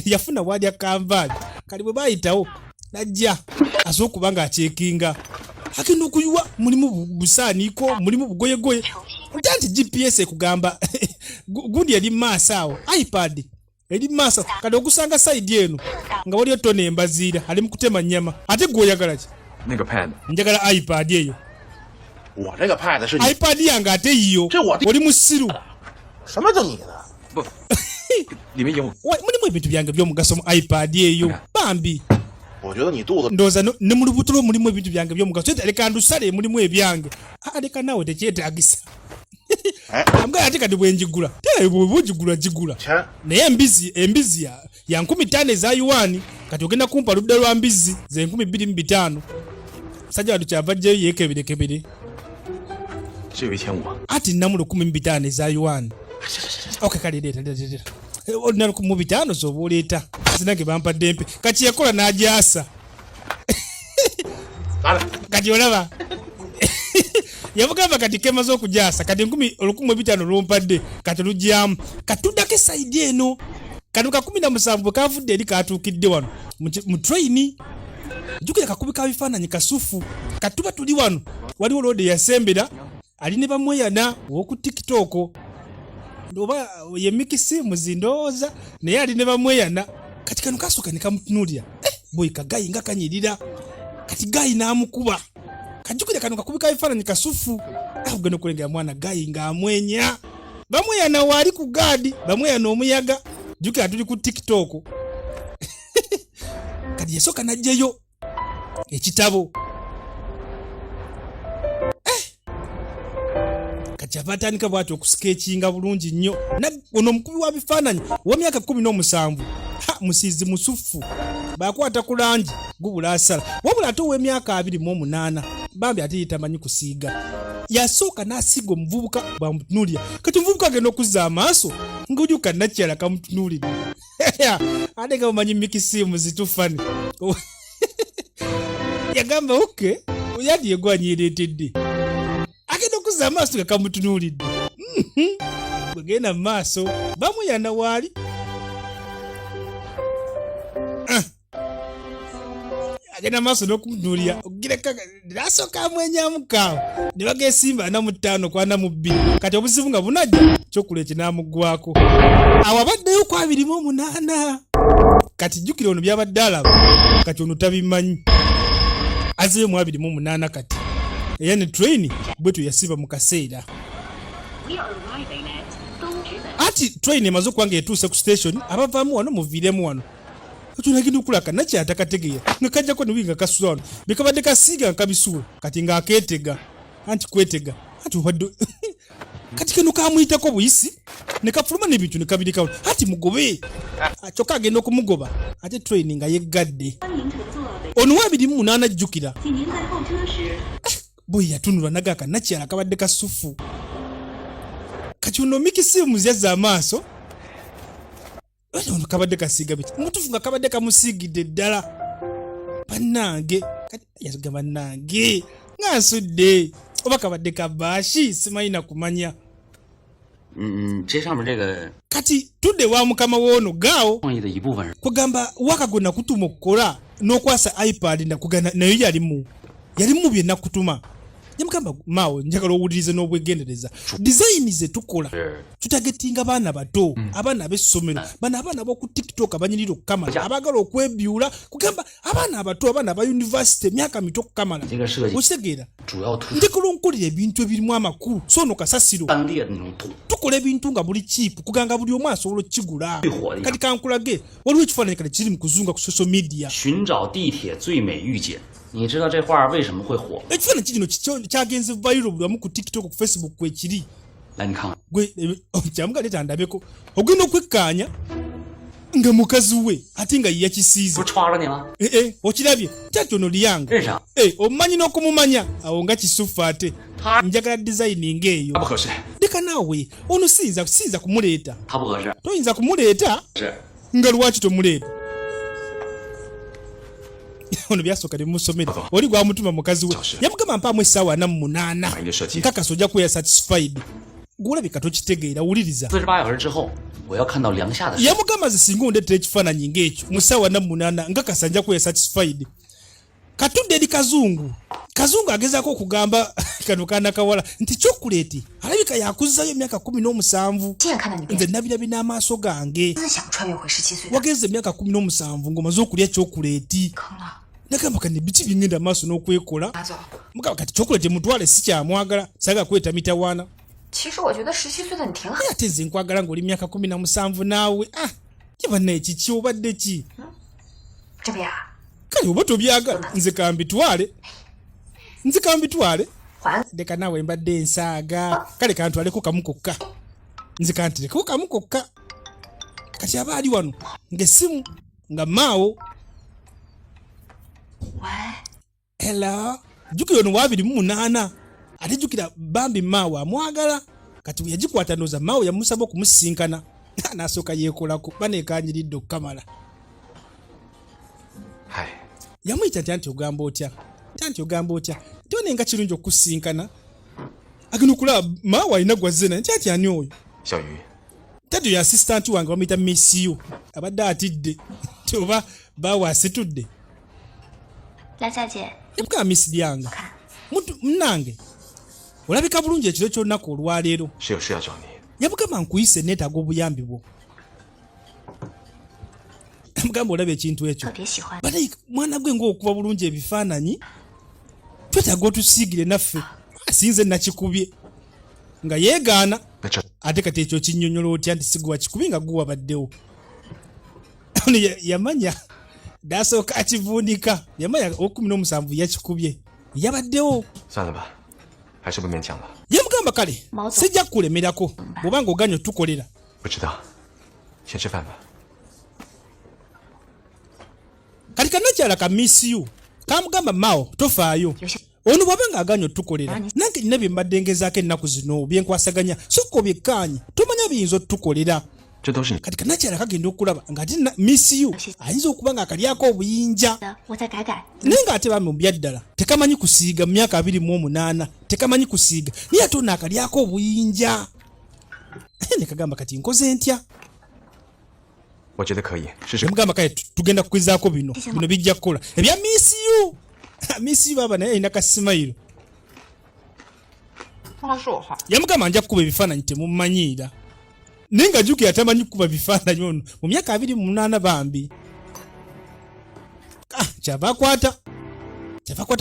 yafuna bwalya kanvaali kali bwe baayitawo najja asobola okuba ng'akyekinga agenda okuyiwa mulimu busaaniiko mulimu bugoyegoye ntya nti gps ekugamba gundi eri maaso awo ipad eri maaso kati okusanga sayidi eno nga waliyo tona embaziira ali mu kutema nnyama ate gweoyagala ki njagala ipad eyo ipad yange ate yiyo oli musiru mulimu ebintu byange by'omugaso mu ipad eyo bambi ndowooza ne mu lubuto lwo mulimu ebintu byange by'omugaso ete leka ndusale mulimu ebyange leka naawe tekyetaagisa amugala ate kati bwenjigula bweba ogigula gigula naye embizi ya 15 eza yuani kati ogenda kumpa ludda lwa mbizi ze 25,000 sajja watu kyava jjeyo yeekeberekebere ati namu 15,000 eza yuani okay kale leeta olina 15,000 zoba oleeta zinange bampadde mpe kati yakola n'agyasa kati olaba yavugamba kati kemaze okugyasa kati 15,000 lwompadde kati lugyamu katuddako esayidi eno kano ka 17 bwe kavudde eri katuukidde wano mu traini jjukira kakubi ka bifaananyi kasufu katuba tuli wano waliwo loode yasembera ali ne bamweyana ow'oku tiktok oba ye mikisimuzi ndowooza naye ali ne bamweyana kati kano kasooka ne kamutunuulira boyi kagayi nga kanyirira kati gayi n'amukuba kajjukira kano kakubi ka bifaananyi kasufu ogenda okulengera mwana gayi ng'amwenya bamweyana waali ku gaadi bamweyana omuyaga jjukira tuli ku tiktok kati yasooka n'ajjayo ekitabo kati ava atandika bwati okusikeekinga bulungi nnyo ono omukubi wa bifaananyi ow'emyaka 17 musiizi musufu bakwata ku langi gubula asala wabula ate ow'emyaka 28 bambi ate yitamanyi kusiiga yasooka n'asiga omuvubuka bwamutunuulira kati omuvubuka agenda okuzza amaaso ng'ojuka nakyala kamutunuulira ate nga mumanyi mikisimu zitufani yagamba oke yandi yegwanyereetedde agenda okuzza amaaso nga kamutunuulidde bwegenda mu maaso bamuyana waali agenda maaso n'okumutunuulira ogireka nasooka amwenyamu kaawo ne bagesimba 45 ku 42 kati obuzibu nga bunajja kyokula ekinaamugwako awo abaddeyo ku 28 kati jjukira ono byabadde alaba kati ono tabimanyi azeyo mu 28 kati era ne train bwetu yasiba mu kaseera ati train emaze okuwanga etuuse ku station abavaamu wano muviiremu wano tunagenda okulaka nakyata kategeera nga kajjako niwinga kasula wano bikabadde kasiiga nga kabisuula kati ng'akeetega anti kwetega ati obadde kati kano kamuyitako buyisi ne kafuluma n'ebintu ne kabirika wano ati mugobe kyokka agenda okumugoba ate train nga yeggadde ono wa 28 ajjukira boyi yatunulwa nagaka nakyala kabadde kasufu kati ono mikisimuzi yazza amaaso ono kabadde kasiiga biti mutufu nga kabadde kamusiigidde ddala bannange kati yagamba bannange ngansudde oba kabadde kabashi simanyi na kumanya 这上面这个 kati tudde wa mukama woono gaawo 创意的一部分人， kugamba wakago nakutuma okukola n'okwasa ipad nakugana nayo yalimu bye nakutuma yamugamba maawo njagala owulirize n'obwegendereza design ze tukola tutagetinga baana bato abaana ab'essomero bano abaana b'oku tiktok abanyirira okukamala abaagala okwebyula kugamba abaana abato abaana aba university emyaka mito okukamala okitegeera 主要突出 njagala onkolera ebintu ebirimu amakulu so no kasasiro 当地的那种土， tukola ebintu nga buli chipu kuganga buli omu asobola okukigula kati kankulage waliwo ekifaananyi kale kiri mu kuzunga ku social media 寻找地铁最美御姐。你知道这画为什么会火？ ekifaananyi kino kyagenze viral buli wamu ku tiktok ku facebook kwekiri 来，你看看， gwe kyamuga leeta ndabeko ogenda okwekkaanya nga mukazi we ate nga ye 不 yakisiize 是刷了你吗？ okirabye kyakyono liyanga 认识啊？ omumanyi n'okumumanya awo nga kisufu ate Ha. njagala design ng'eyo 不合适。 leka naawe ono siyinza kumuleeta 他不合适， toyinza kumuleeta 是 nga lwaki tomuleeta ono byasooka temumusomera oli gwamutuma mukazi we yamugamba mpaamu essaawa 48 nkakasa ojja kubeera satisfied gwolabika tokitegeera wuliriza 48小时之后，我要看到梁夏的视频。 yamugamba zisinga ondeetera ekifaananyi ng'ekyo mu ssaawa 48 nkakasa nja kubeera satisfied katudde eri kazungu agezaako okugamba kano kaana kawala nti chokuleti alabika yakuzzayo emyaka 17 亲眼看到你变， nze nabirabi n'amaaso gange 思想穿越回17岁的 wagenze emyaka 17 ng'omaze okulya chokuleti 坑了， nagamba kati biki bingenda maaso n'okwekola 拿走。 mugamba kati chokuleti mutwale sikyamwagala saga kweta mitawaana 其实我觉得17岁的你挺好， naye ate nze nkwagala ng'oli myaka 17 naawe kibanna ekiki obadde ki 这不呀？ kale oba tobyagala nze kambitwale 还 leka naawe mbadde ensaaga kale kantwaleko kamu kokka nze kanterekeko kamu kokka kati aba ali wano ng'essimu nga maawo 喂， hello jjukira ono wa 28 ate jjukira bambi maawo amwagala kati bwe yagikwata ndooza maawo yamusaba okumusinkana n'asooka yeekolako baneekanyiridde okukamala 嗨， yamuyita nti ogamba otya tionenga kirungi okukusinkana agenda okulaba maawo alina gwazena nti ati ani oyo 小鱼， tati oyo assistant wange bamuyita misiyo abadde atidde nti oba baawo asitudde 梁夏姐， yamugamba misi lyange munange olabika bulungi ekiro ky'olunaku olwaleero 是有事要找你。 yamugamba nkuyise neetaaga obuyambi bwo yamugamba olaba ekintu ekyo 特别喜欢。 banaye mwana gwe ng'okuba bulungi ebifaananyi twetaaga otusiigire naffe asinze nakikubye nga yeegaana 那这 ate kati ekyo kinnyonnyola otya nti sigwa kikubi nga gwe wabaddewo ono yamanya dasooka akivuunika yamanya 17 yakikubye yabaddewo 算了吧，还是不勉强了。 yamugamba kale Mauzo. sijja kukulemerako bw'obanga oganya otukolera 不知道，先吃饭吧。 kati kanakyala ka misiyu kamugamba maawo tofaayo ono bw'aba ng'aganya otukolera nange nina bye mbadde ngezaako ennaku zino byenkwasaganya sokka obyekkaanye tomanya biyinza otukolera 这都是你 kati kanakyala kagenda okulaba ng'ate misiyu ayinza okuba ng'akalyako obuyinja 我再改改。 naye ng'ate bambi mu byaddala tekamanyi kusiiga mu myaka 28 tekamanyi kusiiga naye ate ono akalyako obuyinja ne kagamba kati nkoze ntya 我觉得可以试试。 yamugamba kale tugenda kugezaako bino bijja kukola ebya misiyu misiyu baba naye alina kasimayiro 他是我号。 yamugamba nja kukuba ebifaananyi temumanyiira naye nga jjukira atamanyi kukuba bifaananyi ono mu myaka 28 bambi kyava akwata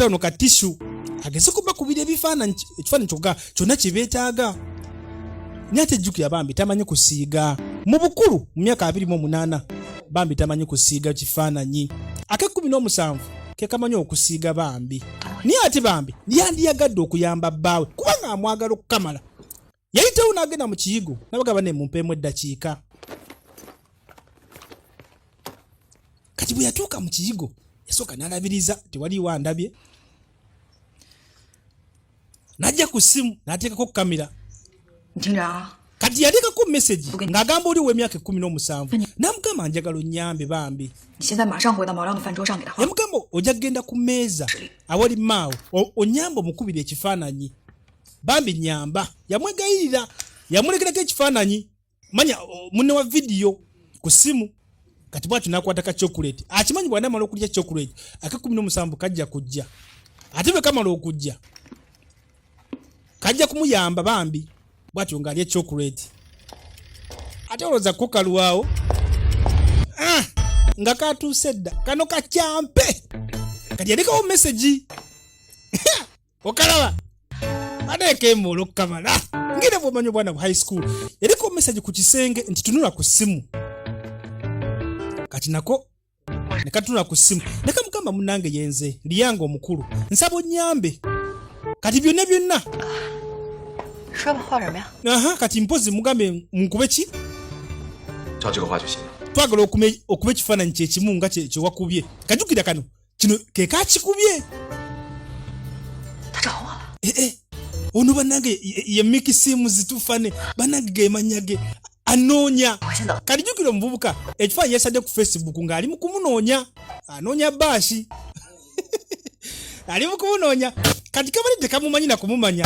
ono ka tishu ageze kubakubira ebifaananyi ekifaananyi kyonna kye beetaaga naye ate jjukira bambi tamanyi kusiiga mu bukulu mu myaka 28 bambi tamanyi kusiiga kifaananyi ake17 ke kamanyi okusiiga bambi naye ate bambi yandiyagadde okuyamba bbaawe kubanga amwagala okukamala yayitawo n'agenda mu kiyigo nabagamba ne mumpeemu eddakiika kati bwe yatuuka mu kiyigo yasooka n'alabiriza tewaliwo andabye n'ajja ku ssimu n'ateekako kamera 警长， kati kati yalekako message ng'agamba oli w'emyaka 17 namugamba njagala onnyambe bambi 你现在马上回到毛亮的饭桌上给他画。 yamugamba ojja kgenda ku mmeeza awali maawo onyamba omukubira ekifaananyi bambi nyamba yamwegayirira yamulekerako ekifaananyi manya munne wa vidiyo ku simu kati bwatu nakwata ka chocolate akimanyi bwana amala okulya chocolate aka 17 kajja kujja ate bwe kamala okujja kajja kumuyamba bambi bwatu ng'alya chocolate ate olowooza kukaluwaawo nga katuuse dda kano kakyampe kati yalekawo message okalaba adekeemoola okukamala ngera bw'omanyi obwana bu high school yalekawo message ku kisenge nti tunula ku ssimu kati nako ne katunula ku ssimu ne kamugamba munnange yenze liyange omukulu nsaba onnyambe kati byonna byonna 说吧，画什么呀？ aha kati mpozi mugambe nkube ki 照这个画就行了。 twagala okuba ekifaananyi kyekimu nga kyewakubye kajukira kano kino ke kakikubye 他找我了。 ono bannange ye Mickey Sims tufane bannange gemanya ge anoonya kati jukira omuvubuka ekifaananyi yasadde ku Facebook ng'ali mu kumunoonya anoonya baashi ali mu kumunoonya kati kabalidde kamumanyi na kumumanya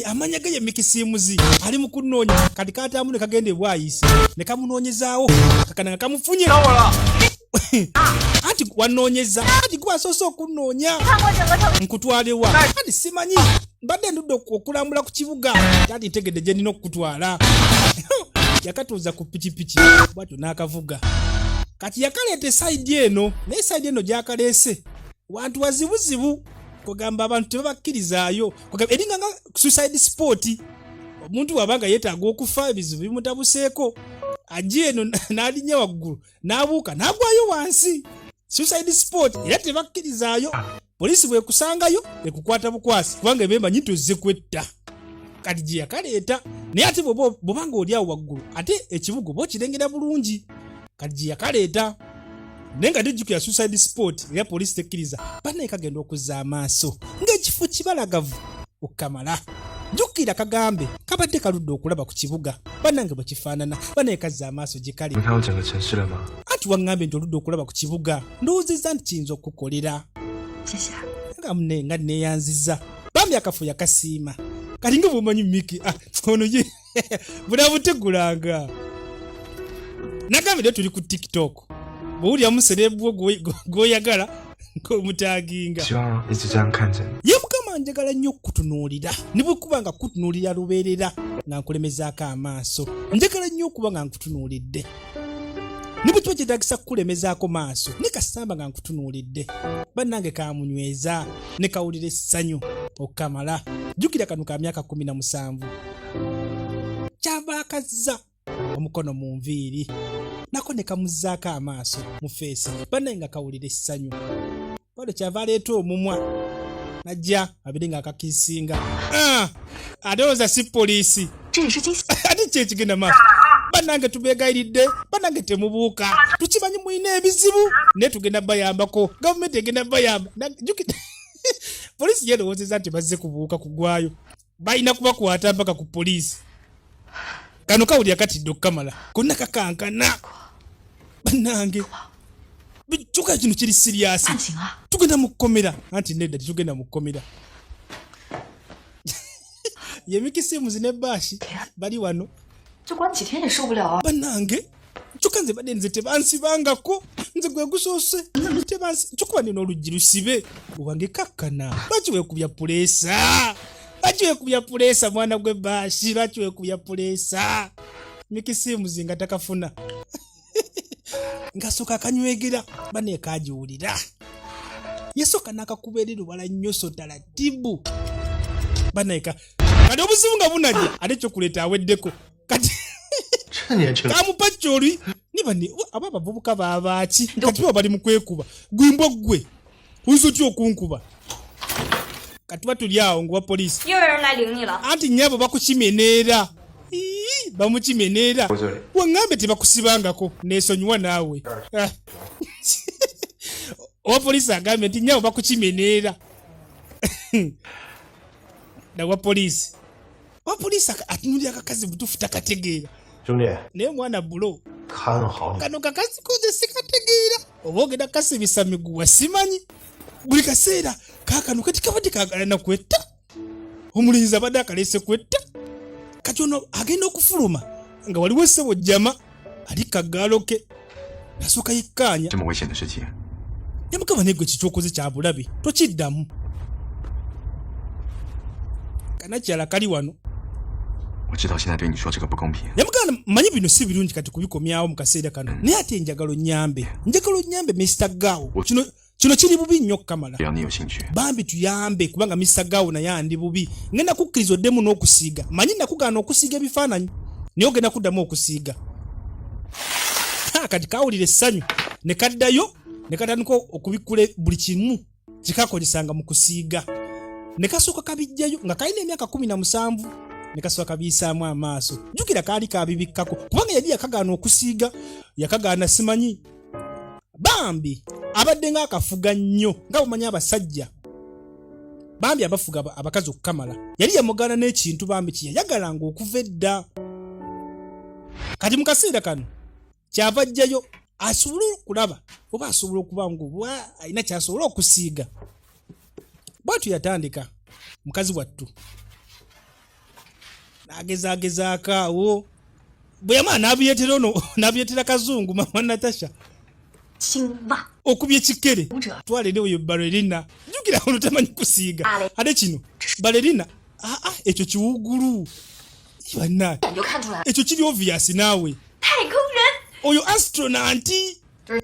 amanya ge ye Mickey Sims ali mu kunoonya kati kaatambule kagenda ebwayise ne kamunoonyezaawo kakana nga kamufunye anti wanoonyeza anti gwasoose okunoonya nkutwalewa anti simanyi mbadde ndudde okulambula ku kibuga anti ntegedde gye nina okukutwala yakatuuza ku pikipiki bwatyo n'akavuga kati yakaleeta esayidi eno naye esayidi eno gyakaleese wantu wazibuzibu kugamba abantu tebabakkirizaayo eringa nga suicide sport omuntu wabanga yeetaaga okufa ebizibu bimutabuseeko ajja eno n'alinnya waggulu n'abuuka n'agwayo wansi suicide sport era tebakkirizaayo poliisi bwekusangayo ekukwata bukwasi kubanga ebemanyi tozze kwetta kati gye yakaleeta naye ate bw'obanga oli awo waggulu ate ekibuga oba okirengera bulungi kati gye yakaleeta naye nga tujjukira suicide sport era poliisi tekkiriza bannaye kagenda okuzza amaaso ng'ekifo kibalagavu okukamala jjukira kagambe kabadde kaludde okulaba ku kibuga bannange bwe kifaanana bannaye kazza amaaso gye kali 你看我整个城市了吗？ anti waŋŋambye nti oludde okulaba ku kibuga ndowoozezza nti kiyinza okukukolera 谢谢。 nga munne nga neeyanzizza bambi akafu yakasiima kati nga bw'omanyi Miki ono ye bunabutegulanga nagambye leo tuli ku TikTok bw'owuliramu serebu gw'oyagala ng'omutaaginga 希望一直这样看着你。 ye mukama njagala nnyo okukutunuulira ne bwe kuba nga kutunuulira lubeerera nga nkulemezaako amaaso njagala nnyo okuba nga nkutunuulidde ne bwe kiba kyetaagisa kukulemezaako maaso ne kasamba nga nkutunuulidde bannange kamunyweza ne kawulira essanyu okukamala jjukira kano ka myaka 17 kyava akazza omukono mu nviiri nako ne kamuzzaako amaaso mu feesi bannange nga kawulira essanyu bado kyava aleeta omumwa najja abiri ng'akakiisinga ate olowooza si poliisi 这也是惊喜。 ate kyekigenda maaso bannange tubeegayiridde bannange temubuuka tukimanyi mulina ebizibu naye tugenda bayambako gavumenti egenda bayamba poliisi yeerowoozeza nti bazze kubuuka kugwayo balina kubakwata mpaka ku poliisi kano kawulira katidde okukamala konna kakankana bannange kyokka kino kiri siriyasi 判刑啊！ tugenda mu kkomera anti nedda tetugenda mu kkomera ye Mickey Sims ne Baashi bali wano 就关几天也受不了啊！ bannange kyokka nze badde nze tebansibangako nze gwe gusoose kyokuba nina oluggi lusibe obange kakkana lwaki weekubya puleesa lwaki weekubya puleesa mwana gwe Baashi lwaki weekubya puleesa Mickey Sims nga takafuna ngasooka akanywegera banne kagiwulira yasooka n'akakubeerera wala nnyo sotalatibu bannaeka kati obuzibu nga bunajja ate kyokuleeta aweddeko kati 这年轻人 kamupacca oli nibani aba abavubuka babaaki kati baba bali mu kwekuba gwimbwa ggwe oyinza otya okunkuba kati batuli awo nguwa poliisi 又有人来领你了。 anti nnyabo bakukimeneera bamukimeneera waŋŋambe tebakusibangako neesonyiwa naawe owa poliisi agambye nti nnyabo bakukimeneera nawa poliisi Wapoliisi atunulira akakazi butuufu takategeera. 兄弟， Naye mwana bulo 看好你。 kano kakazi koze sikategeera. Oba ogenda kasibisa miguwa simanyi. Buli kaseera kaakano kati kabadde kaagala na kwetta. Omulinzi abadde akaleese kwetta. Kati ono agenda okufuluma nga waliwo ssebo jjama ali kagaalo ke. Nasooka yikkaanya. 这么危险的事情， Yamugamba naye gwe kikyokoze kya bulabe tokiddamu. Kanakyala kali wano. 我知道现在对你说这个不公平， Yamugamba manyi bino si birungi kati kubikomyawo mu kaseera kano. Naye ate njagala onnyambe. Njagala onnyambe Mr. Gao. Kino kiri bubi nnyo Kamala. 只要你有兴趣， Bambi tuyambe kubanga Mr. Gao naye andi bubi. Ngenda kukkiriza oddemu n'okusiiga. Manyi nakugaana okusiiga ebifaananyi. Naye ogenda kuddamu okusiiga. Kati kawulira essanyu ne kaddayo ne katandika okubikkula buli kimu kikakozesanga mu kusiiga. Ne kasooka kabijjayo nga kalina emyaka 17 ne kasooka kabiyisaamu amaaso. Jjukira kaali kabibikkako kubanga yali yakagaana okusiiga yakagaana simanyi. Bambi abadde ng'akafuga nnyo nga bumanyi abasajja. Bambi abafuga abakazi okukamala yali yamugaana n'ekintu bambi kye yayagalanga okuva edda. Kati mu kaseera kano kyava ajjayo asobola okulaba oba asobola okuba ng'obwa alina kyasobola okusiiga. Bw'atyo yatandika mukazi wattu n'agezaagezaako awo bwe yamala n'abiyeetera ono n'abiyeetera kazungu mama Natasha 青蛙， okubya ekikere twala eri oyo balerina jjukira ono tamanyi kusiiga ate kino balerina ekyo kiwugulu banna 你就看出来， ekyo kiri obvious naawe 太空人 oyo astronanti 纸，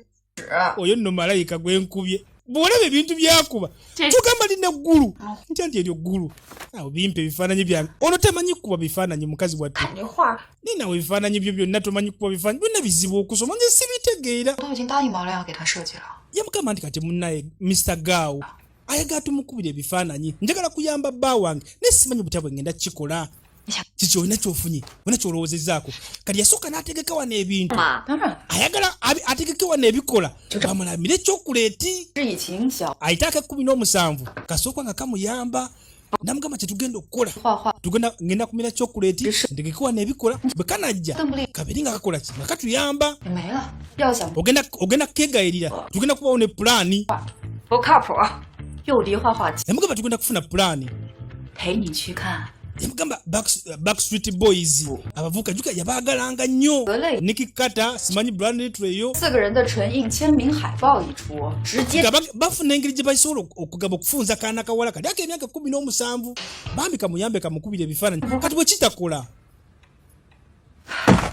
oyo nno malayika gwenkubye bw'olaba ebintu byakuba tugamba lina ggulu ntya nti eryo ggulu awo bimpe ebifaananyi byange ono tamanyi kuba bifaananyi mukazi wattu 看这画， ninawe ebifaananyi byo byonna tomanyi kuba bifaananyi byonna bizibu okusoma nze sibitegeera 我都已经答应毛亮要给他设计了。 yamugamba nti kati munnaye Mr. Gao ayagala tumukubira ebifaananyi njagala kuyamba bba wange naye simanyi butabwe ngenda kukikola kiki olina kyofunye olina kyolowoozezaako kati yasooka n'ategeka wano ebintu 嘛， ayagala ategeke wano ebikola bamulamire ekyokuleeti 是以情小 ayite ake17 kasooka nga kamuyamba namugamba kyetugenda okukola 画画， ngenda kumira kyokuleeti ntegeke wano ebikola bwe kanajja kabiri nga kakola ki nga katuyamba 也没了。要想 ogenda kukegayirira tugenda kubawo ne pulaani 不靠谱。 又离画画机， yamugamba tugenda kufuna pulaani 陪你去看。 yamugamba Backstreet Boys abavuka juka yabaagalanga nnyo Nicky Carter simanyi Brandon Treyo 4个人的唇印签名海报一出，直接 nga bafuna engeri gye basobola okugamba okufunza kaana kawala kali ako emyaka 17 bambi kamuyambe kamukubira ebifaananyi kati bwe kitakola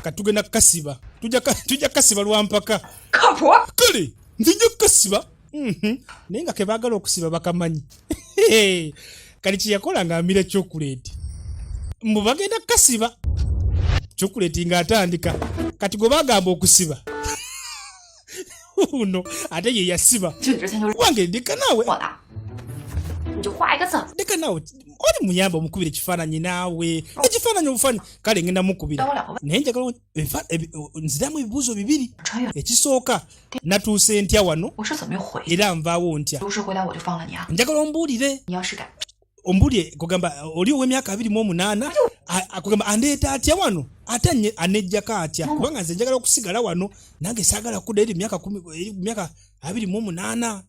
kati tugenda kukasiba tujja kukasiba lwampaka 靠谱。 kale nzijja kukasiba naye nga kebaagala okusiba bakamanyi kali kyeyakola ng'amira chokuleti mbu bagenda kukasiba chokuleti ng'atandika kati gwe bagamba okusiba uno ate ye yasiba 就你之前就是 wange ndeka naawe 我的，你就画一个字， ndeka naawe oli muyamba omukubira ekifaananyi naawe ekifaananyi obufaananyi kale ngenda mukubira naye njagala nziramu ebibuuzo bibiri 穿越， ekisooka natuuse ntya wano 我是怎么又回？ era nvaawo ntya 如实回答我就放了你啊！ njagala ombuulire 你要是敢， ombulye kugamba oli ow'emyaka 28 kugamba andeeta atya wano ate anejjako atya kubanga nze njagala okusigala wano nange saagala kudda eri myaka 28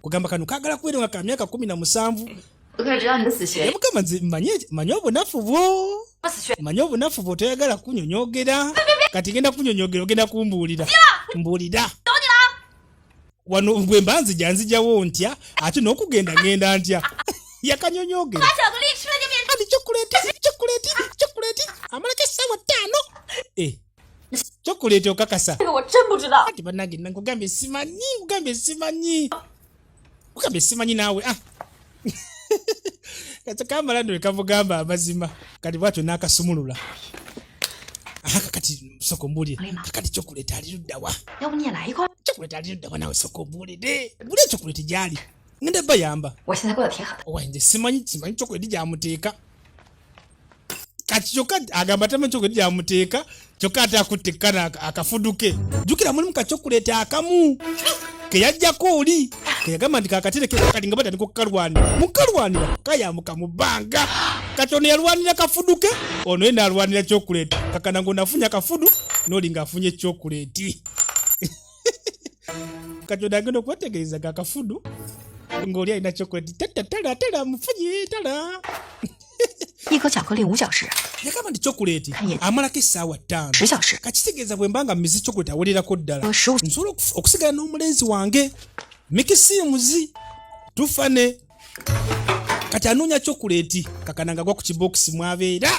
kugamba kano kaagala kubeera nga ka myaka 17 我可以知道你的死穴。 yamugamba nze manyi obunafu bwo 我死穴， manyi obunafu bwo toyagala kunyonyogera kati genda kunyonyogera ogenda kumbuulira mbuulira wano gwe mba nzijawo ntya ate n'okugenda ngenda ntya yakanyonyogera 把巧克力吃了就变 Adi chocolate amalako essaawa 5 chocolate okakasa 这个我真不知道。 kati bannange nkugambye simanyi naawe kati kamala ndo ekavugamba amazima kati bwatyo n'akasumulula kati soko mbulire kati chocolate ali luddawa 要不你也来一块？ chocolate ali luddawa naawe soko mbulire buli chocolate gyali ngenda bayamba 我现在过得挺好的。 owange simanyi chocolate gyamuteeka kati kyokka agamba tamanyi chocolate gyamuteeka kyokka ate akutte ekkana akafuduke jjukira mulimu ka chocolate akamu keyajjako oli keyagamba nti kakatire ke kalinga batandika okukalwanira mukalwanira kayamuka mu bbanga kati ono yalwanira kafuduke ono yena alwanira chocolate kakana ngo nafunya kafudu noli ngaafunye chocolate kati odagenda okwetegereza kakafudu ng'oli alina chocolate tala mufunye tala 一颗巧克力5小时， yagamba nti chocolate amalako essaawa 5 10小时， kakitegeeza bwe mbanga mizi chocolate awererako ddala 15 nsobola okusigala n'omulenzi wange mikisiimuzi tufane kati anoonya chocolate kakananga gwa ku kibokisi mwabeera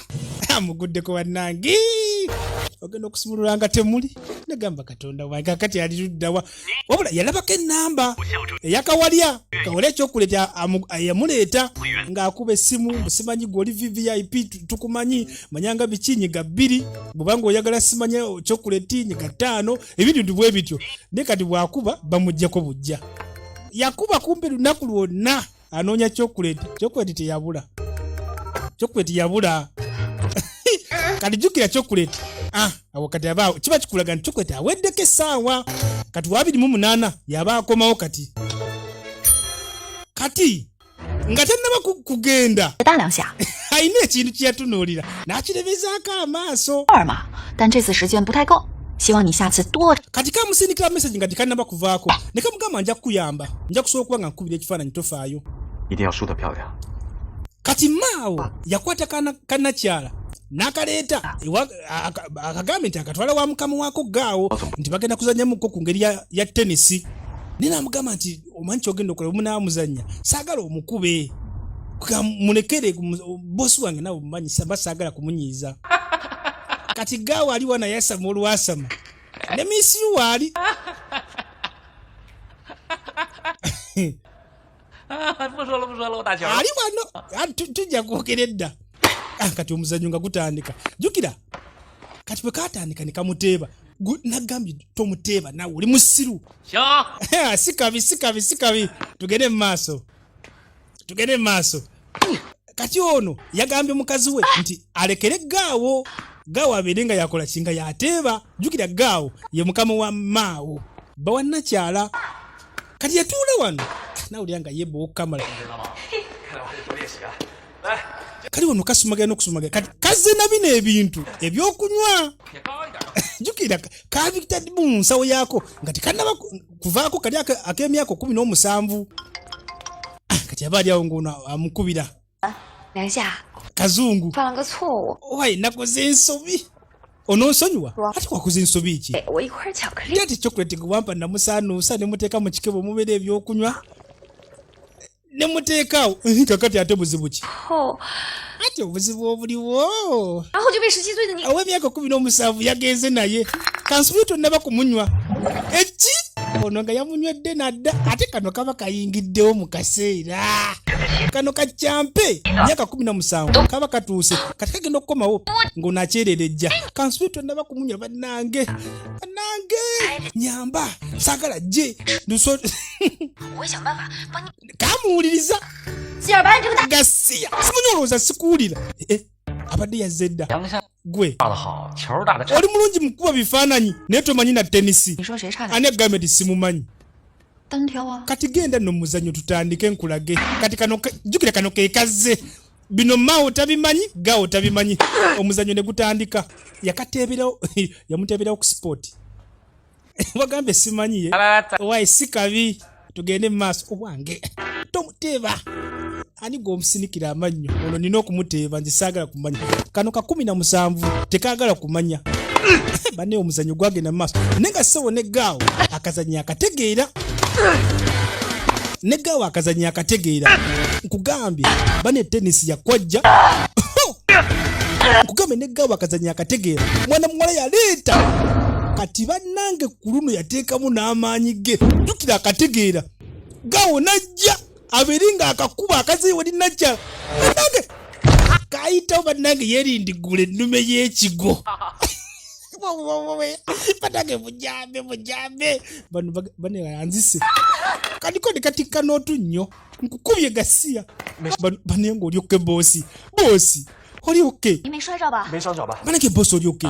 amuguddeko bannange ogenda okusumulula nga temuli negamba katonda wange akati ali luddawa wabula yalabako ennamba eyakawalya kawalya chocolate yamuleeta ng'akuba essimu busimanyi gw'oli VVIP tukumanyi manyanga bikinyiga 2 bwobanga oyagala simanya chocolate nyiga 5 ebintu bwe bityo ne kati bwakuba bamuggyako bujja yakuba kumpi lunaku lwonna anoonya chocolate teyabula chocolate yabula kati jukira chocolate awo kati abaawo kiba kikulaga nti chocolate aweddeko essaawa kati wa 28 yaba akomawo kati nga tannaba kugenda 大2下， alina ekintu kyeyatunuulira n'akirebezaako amaaso 2嘛，但这次时间不太够，希望你下次多。 kati kamusindikira message nga tikannaba kuvaako ne kamugamba nja kukuyamba nja kusobola okuba nga nkubira ekifaananyi tofaayo 一定要输得漂亮。 kati maawo yakwata kannakyala n'akaleeta akagambe nti akatwala wa mukama waako gaawo nti bagenda kuzannyamuko ku ngeri ya tenisi naye n'amugamba nti omanyi kyogenda okola omunaamuzannya saagala omukube mulekere bosi wange nawe omumanyi mba saagala kumunyiiza kati gaawo ali wana yasama olwasama ne misiyu waali ali wano tujja kwogera edda kati omuzannyo nga gutandika jjukira kati bwe katandika ne kamuteeba nagambye tomuteeba nawe oli musiru sikabi tugende mu maaso kati ono yagambye mukazi we nti alekere gaawo abeere nga yakola kinga yateeba jjukira gaawo ye mukama wa maawo bawannakyala kati yatuula wano nawulira nga yebba okamala kali wano kasumagana n'okusumagana kati kazze na bino ebintu ebyokunywa jjukira kabita mu nsawo yaako nga tekannaba kuvaako kali ak'emyaka 17 kati aba ali awo ng'ono amukubira 2下 kazungu 犯了个错误， owaye nakoze ensobi ononsonyiwa ate wakoze ensobi ki 给我一块巧克力。 Ndi ati chocolate gwampa namusaanuusa ne muteeka mu kikebo mubeera ebyokunywa ne muteekaawo kakati ate buzibu ki 后， ate obuzibu obuliwo 然后就被17岁的你 ow'emyaka 17 yagenze naye kansubi tonnaba kumunywa eki ono nga yamunywedde nadda ate kano kaba kayingiddewo mu kaseera kano kacyampe myaka 17 kaba katuuse kati kagenda okukomawo ng'onakyereerejja kansubi tonnaba kumunywa bannange nyamba saagala gye 我会想办法帮你。 kamuwuliriza 希尔班这个大， gasiya simanyi olowooza sikuwulira abadde yazze edda 杨下 gwe 打得好，球打得差。 oli mulungi mu kukuba bifaananyi naye tomanyi na tenisi 你说谁差点？ ani agambe nti simumanyi 单挑啊！ kati genda nno muzannyo tutandike nkulage kati kano jjukira kano ke kazze bino maawo tabimanyi gaawo tabimanyi omuzannyo ne gutandika yakateeberawo yamuteeberawo ku sport wagambe simanyi ye owaye si kabi tugende mu maaso owange tomuteeba ani gw'omusinikira amannyo ono nina okumuteeba nze saagala kumanya kano ka 17 tekaagala kumanya banne omuzannyo gwagenda mu maaso naye nga ssebo ne gaawo akazannyo akategeera ne gaawo akazannyo akategeera nkugambye bane tenisi yakwajja nkugambye ne gaawo akazannyo akategeera mwana muwala yaleeta kati bannange ku luno yateekamu n'amaanyi ge jjukira akategeera gaawo najja abeeri nga akakuba akaziiwe linajja bannange kayitawo bannange yeerindigula ennume y'ekigo bannange mujambe bano yanzise kadiko ne katikka n'otunnyo nkukubye gasiya banaye ng'olyoke boosi oli oke 你没摔着吧？ 没伤着吧？ bannange boosi oli oke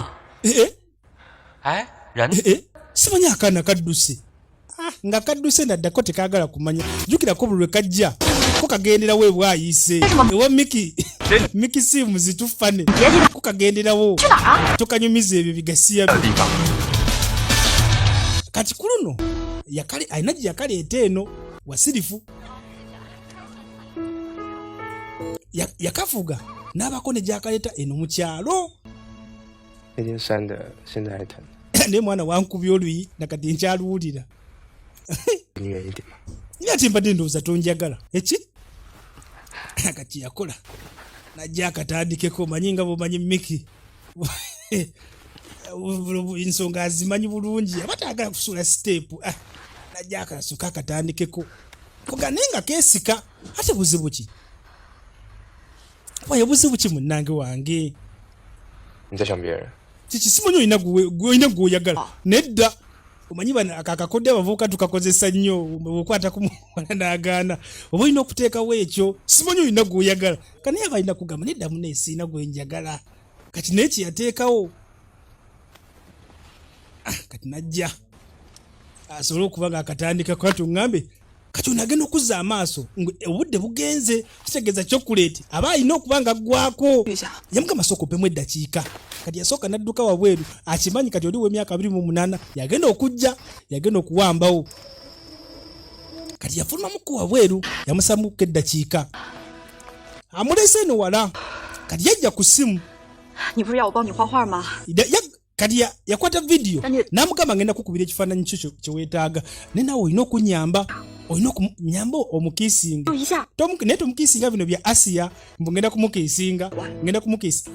哎，人 simanyi akaana kadduse nga kadduse naddako tekagala kumanya jjukirako buli lwe kajja ko kagenderawo ebwayise ewa miki simu zitufane ko kagenderawo tokanyumiza ebyo bigasiya kati ku luno alina gye yakaleeta eno wasirifu yakafuga n'abako ne gyakaleeta eno mu kyalo 那件扇的现在还疼， naye mwana wankubya oluyi nakati nkyaluwulira 离远一点嘛。 Nya ati mbadde ndowooza tonjagala eki kati yakola najja akatandikeko manyi nga bwomanyi Miki ensonga azimanyi bulungi aba taagala kusuula siteepu najja akasuka akatandikeko koga naye nga keesika ate buzibu ki waye buzibu ki munnange wange 你在想别人？ kiki simanyi olina gweoyagala nedda omanyi bano akakakodde abavubuka tukakozesa nnyo okwata ku mwana n'agaana oba olina okuteekawo ekyo simanyi olina gweoyagala kanaye aba alina kugamba nedda muno esiina gwenjagala kati naye kyeyateekawo kati najja asobole okuba nga akatandikako ati oŋŋambe kati ono agenda okuzza amaaso obudde bugenze kitegeeza chocolate aba alina okuba nga aggwako yamugamba sooka oppemu eddakiika kati yasooka n'adduka wabweru akimanyi kati oli w'emyaka 28 yagenda okujja yagenda okuwambawo kati yafulumamuku wabweru yamusamuka eddakiika amulese eno wala kati yajja ku ssimu 你不是要我帮你画画吗？ kati yakwata vidiyo n'amugamba ngenda kukubira ekifaananyi kyo kyeweetaaga naye naawe olina okunyamba olina okunyamba omukiisinga naye tomukiisinga bino bya Asiya mbu ngenda kumukiisinga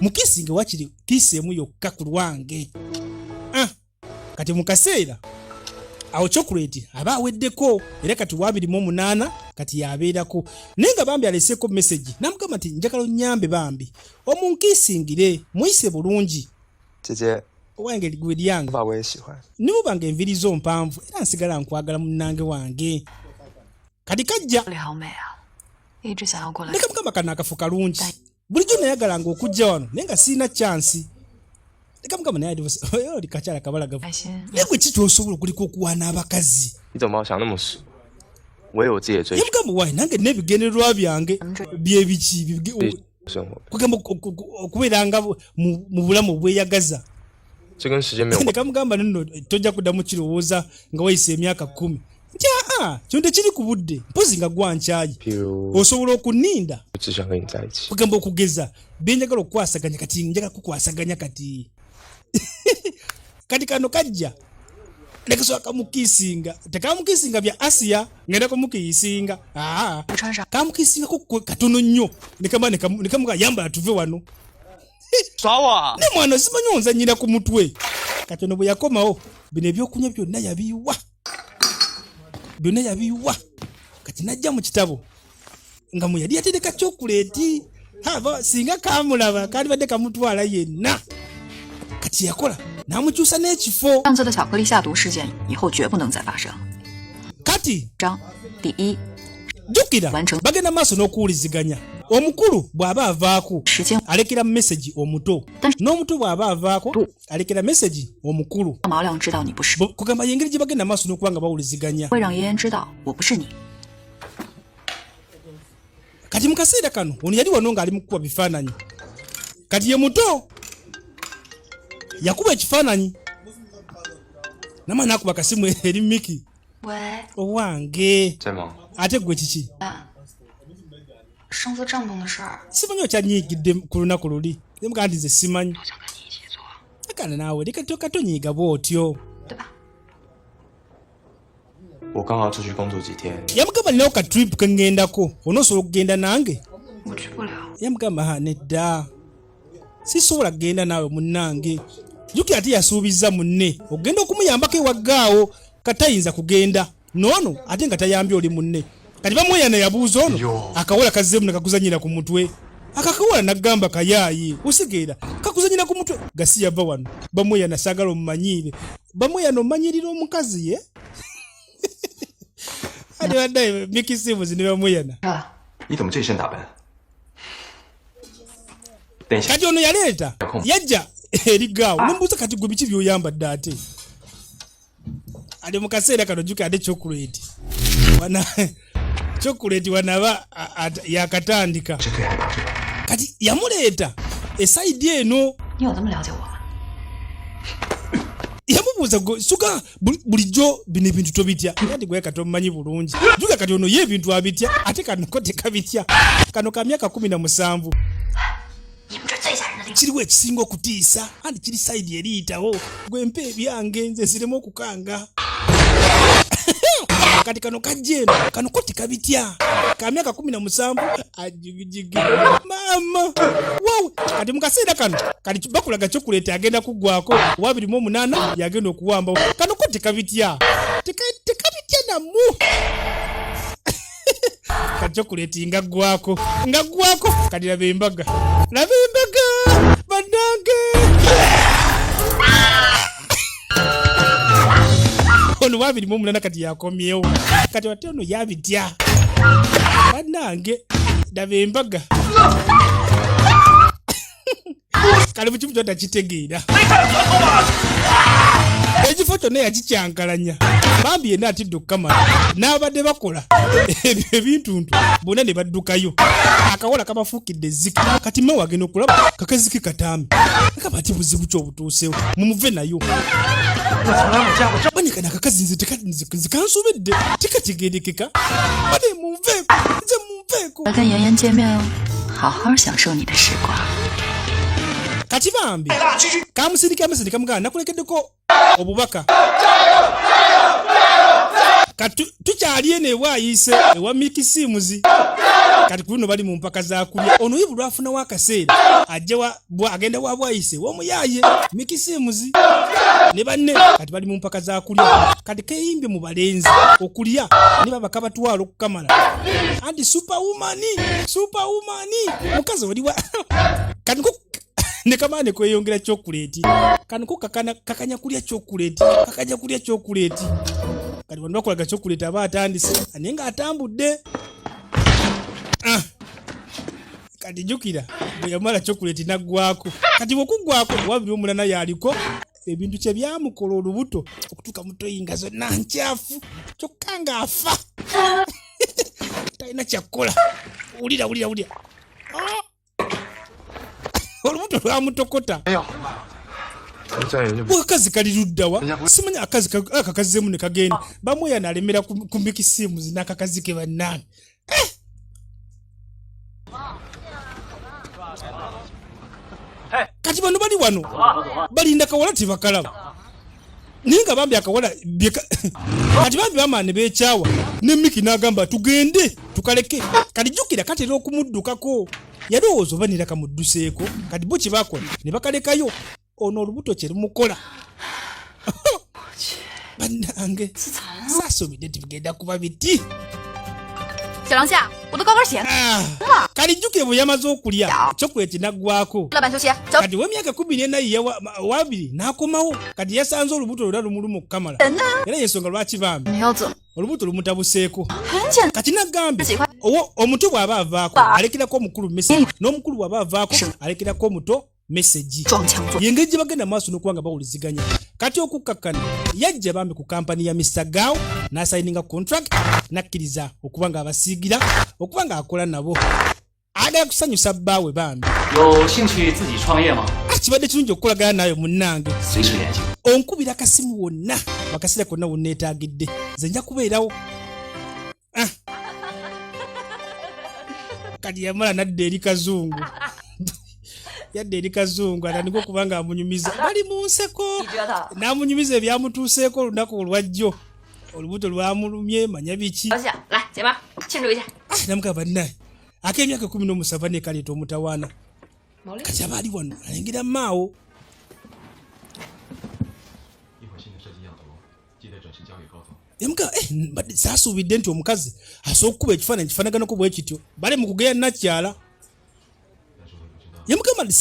mukiisinga wakiri kiisi emu yokka ku lwange kati mu kaseera awo chocolate aba aweddeko era kati wa 28 kati yabeerako naye nga bambi aleseeko message n'amugamba nti njagala onnyambe bambi omunkiisingire muyise bulungi 姐姐， wange ligwe lyange 爸我也喜欢。 nimubanga enviri zo mpanvu era nsigala nkwagala munnange wange kati kajja 里好美啊，一直想要过来。 leka mukama kano akafu kalungi bulijjo nayagalanga okujja wano naye nga siina chansi leka mukama naye oli kakyala kabalagavu 开心。 naye gwe ki kyosobola okuliko okuwaana abakazi 你怎么把我想那么俗？我有我自己的追 ye 求， mugamba wayi nange n'ebigendererwa byange byebiki 生活 kugamba okubeeranga mu bulamu obweyagaza 这跟时间没有关。 leka mugamba nno tojja kuddamu kirowooza nga wayise emyaka 10 nti kino tekiri ku budde mpozi nga gwankyayi 譬如， osobola okuninda 我只想跟你在一起。 kugamba okugeza byenjagala okukwasaganya kati njagala kukwasaganya kati kati kano kajja lekasobola kamukiisinga tekamukiisinga bya Asiya ngenda kumukiisinga kamukiisingako katono nnyo nekamuga yambala tuve wano ne mwana simanyi onzanyira ku mutwe kati ono bwe yakomawo bino ebyokunywa byonna yabiwa kati najja mu kitabo nga mwe yali yatereka chocolate aba singa kamulaba kali badde kamutwala yenna kati yakola namukyusa n'ekifo 上次的巧克力下毒事件以后绝不能再发生。 kati 章第一， jjukira Wancho. bagenda maaso n'okuwuliziganya omukulu bw'aba avaako 时间 alekera message omuto但- n'omuto bw'aba avaako alekera message omukulu 让毛亮知道你不是， kugamba yengeri gye bagenda maaso n'okuba nga bawuliziganya 会让妍妍知道我不是你。 kati mu kaseera kano ono yali wano ng'ali mu kukuba bifaananyi kati ye muto yakuba ekifaananyi nama n'akuba kasimu eri Miki 喂， owange 在忙。 ate gwe kiki 上次帐篷的事儿， simanyi okyanyiigidde ku lunaku luli nemugaa nti nze simanyi akana naawe leka tokatonyiiga bw'otyo 对吧？ 我刚好出去工作几天， yamugamba ninawo ka trip kengendako onoosobola okugenda nange 我去不了。 yamugamba nedda sisobola kgenda naawe munnange jjukira ate yasuubiza munne ogenda okumuyambako ewaggaawo katayinza kugenda noono ate nga tayambye oli munne kati bamweyana yabuuza ono akawola kazzeemu nekakuzanyira ku mutwe akakawola naggamba kayaayi ositegeera kakuzanyira ku mutwe gasi yava wano bamweyana saagala omumanyiire bamweyana omumanyirira omukazi ye ate baddaye mikisimuzi ne bamweyana 你怎么这一身打扮？等一下， kati ono yaleeta yajja eri gaawo nembuuza kati gwe biki byoyambadde ate ali mu kaseera kano jjuka ate chocolate wana chocolate wanaba yakatandika kati yamuleeta esaidi eno 你有这么了解我吗？ yamubuuza suka bulijjo bino ebintu tobitya kati gwe kati omumanyi bulungi jjuka kati ono ye ebintu abitya ate kano ko tekabitya kano ka myaka 17 kiriwo ekisinga okutiisa andi kiri saidi eriyitawo gwe mpa ebyange nze nsiremu okukanga kati kano kajjeeno kano ko tekabitya ka myaka 17 ajigijigi mama wow kati mukaseera kano kati bakulaga chocolate agenda kuggwako 28 yagenda okuwambawo kano ko tekabitya tekabitya namu kati chocolate ngaggwako kati laba embaga bannange ono 28 kati yakomyewo kati ate ono yabitya bannange laba embaga kale mu kimu kyota kitegeera ekifo kyonna yakikyankalanya bambi yenna atidde okukamala n'abadde bakola ebyo ebintuntu bonna ne baddukayo akawola kabafuukidde ezziki kati mma wagenda okulaba kakaziki katambi akaba ati buzibu ki obutuusewo mumuve nayo banyekana akakazi nze kansobedde tekategerekeka bane munveeko nze munveeko 跟妍妍见面，好好享受你的时光。 kati bambi kamusindika amasindika mugana nakulekeddeko obubaka kati tukyali eno ebwayise ewa mikisimuzi kati kuno bali mu mpaka za kulya ono yibu lwafunawo akaseera agenda wa bwayise w'omuyaaye mikisimuzi ne banne kati bali mu mpaka za kulya kati keyimbye mu balenzi okulya ne babaka batwala okukamala andi superwoman mukazi waliwa kati ne kamane kweyongera chocolate kaniko kakanya kulya chocolate kakajja kulya chocolate kati bano bakolaga chocolate aba atandise anenga atambudde kati jukira bwe yamala chocolate naggwako kati bw'okuggwako 28 yaliko ebintu kye byamukola olubuto okutuuka mutoyinga zonna nkyafu kyokka ng'afa talina kyakkola wulira olubuto lwamutokota akazi kali luddawa simanya akazi akakazzemu ne kagenda bamweya nalemera ku mikisimuzi n'akakazi ke bannange kati bano bali wano balinda kawala tebakalaba naye nga bambi akawala kati bambi bamaani beekyawa ne Miki n'agamba tugende tukaleke kati jjukira katera okumuddukako yalowooza oba nira kamudduseeko kati bo kye bakola ne bakalekayo ono olubuto kye lumukola bannange saasomidde tibigenda kuba biti 小狼虾，我的高跟鞋。 kali jjukire bwe yamaze okulya chocolate naggwako 老板休息，走。 kati w'emyaka 14 wabiri n'akomawo kati yasanze olubuto lwera lumulumu okukamala era yensonga lwaki bambi 你要走， olubuto lumutabuseeko 很简单。 kati nagambye omuto bw'aba avaako alekerako omukulu message n'omukulu bw'aba avaako alekerako omuto message 撞墙做。 yengeri gye bagenda maaso n'okuba nga bawuliziganya kati okukkakkana yajja bambi ku kampani ya Mr. Gao n'asayininga contract n'akkiriza okuba nga abasiigira okuba nga akola nabo agala kusanyusa bbaawe bambi 有兴趣自己创业吗？ kibadde kirungi okukolagana nayo munnange 随时联系。 onkubira akasimu wonna akaseera konna wonneetaagidde nze nja kubeerawo kati yamala nadda eri kazungu yadda eri kazungu atandika okuba nga amunyumiza bali mu nseko n'amunyumiza ebyamutuuseeko olunaku olwajjo olubuto lwamulumye manya biki 小夏，来，姐妹儿庆祝一下。 namugamba bannaye ak'emyaka 17 nekaleeta omutawaana kati aba ali wano alengera maawo yamuga mbadde saasuubidde nti omukazi asobola okukuba ekifaananyi kifaanaganako bwe kityo bale mu kugeya nakyala yamugamba nti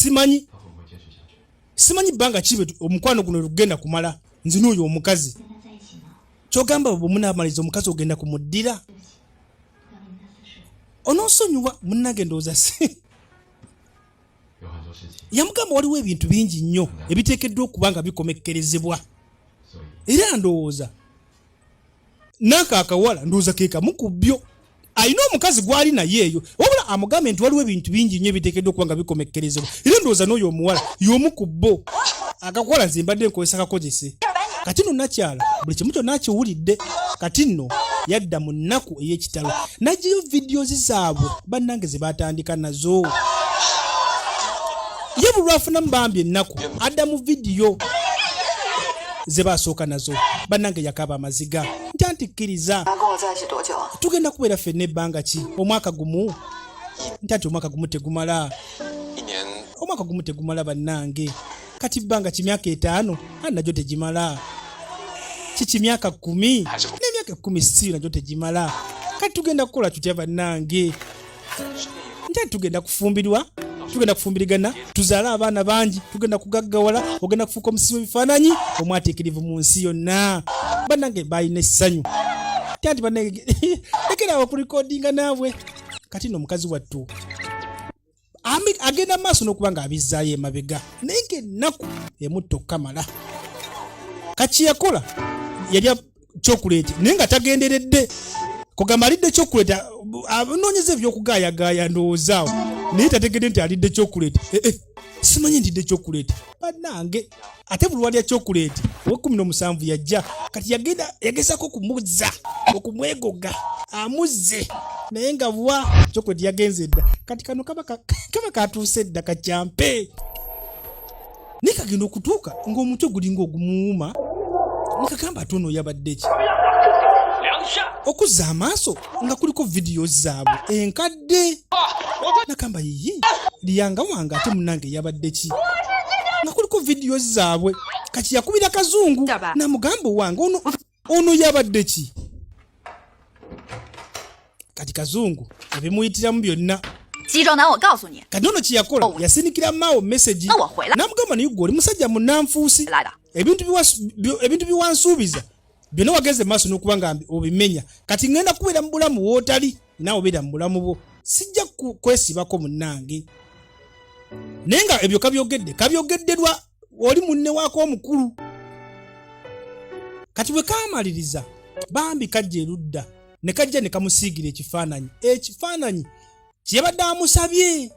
simanyi bbanga kibe omukwano guno lugenda kumala nze n'oyo omukazi kyogamba bwe munaamaliza omukazi ogenda kumuddira onoosonyiwa munnange ndowooza si yamugamba waliwo ebintu bingi nnyo ebiteekeddwa okuba nga bikomekkerezebwa era ndowooza naka akawala ndoza keka mukubyo ayina omukazi gwali naye eyo wabula amugambe nti waliwo ebintu bingi nnyo ebiteekeddwa okuba nga bikomekkerezebwa era ndowooza n'oyo omuwala y'omu ku bo akakola nze mbadde nkozesa kakozese kati nno nakyala buli kimu kyonna akiwulidde kati nno yadda mu nnaku ey'ekitalo n'aggyayo vidiyozi zaabwe bannange ze baatandika nazo ye buli lwafunamu bambi ennaku adda mu vidiyo ze basooka nazo bannange yakaba amaziga nti antikkiriza tugenda kubeera ffenna ebbanga ki omwaka gumu nti ati omwaka gumu tegumala bannange kati bbanga kimyaka 5 ani nagyo tegimala kikimyaka 10 n'emyaka 10 si nagyo tegimala kati tugenda kukola tutya bannange nti ati tugenda kufumbirwa tugenda kufumbirigana tuzaale abaana bangi tugenda kugaggawala ogenda kufuuka omusizi w'ebifaananyi omwateekerivu mu nsi yonna bannange balina essanyu tanti bannange lekerawo kurikodinga naabwe kati nno omukazi wattu agenda maaso n'okuba ng'abizzaayo emabega naye ng'ennaku emutta okukamala kaki yakola yalya chokuleti naye nga tagenderedde kugamba alidde chokuleti anoonyeza ebyokugaayagaaya ndowoozaawo naye tategedde nti alidde chokuleti simanyi ndidde chokuleti bannange ate buli walya chokuleti owe17 yajja kati yagezaako okumuzza okumwegoga amuzze naye nga bwa chokoleti yagenze dda kati kano kaba katuuse dda kakyampe naye kagenda okutuuka ng'omutwe gulinga ogumuwuma nikagamba ate ono yabadde ki okuzza amaaso nga kuliko vidiyo zaabwe enkadde nakamba yiyi liyanga wange ate munange yabadde ki nga kuliko vidiyo zaabwe kati yakubira kazungu namugamba wange ono yabadde ki kati kazungu ebimuyitiramu byonna kati ono kiyakola yasinikira maawo meseji namugamba naye gwe oli musajja munnanfuusi ebintu biwansuubiza byonna wagenze maaso n'okuba nga obimenya kati ngenda kubeera mu bulamu wootali naawe obeera mu bulamu bwo sijja kwesibako munnange naye nga ebyo kabyogedderwa oli munne waako omukulu kati bwe kaamaliriza bambi kajja erudda ne kajja ne kamusiigira ekifaananyi kyeyabadde amusabye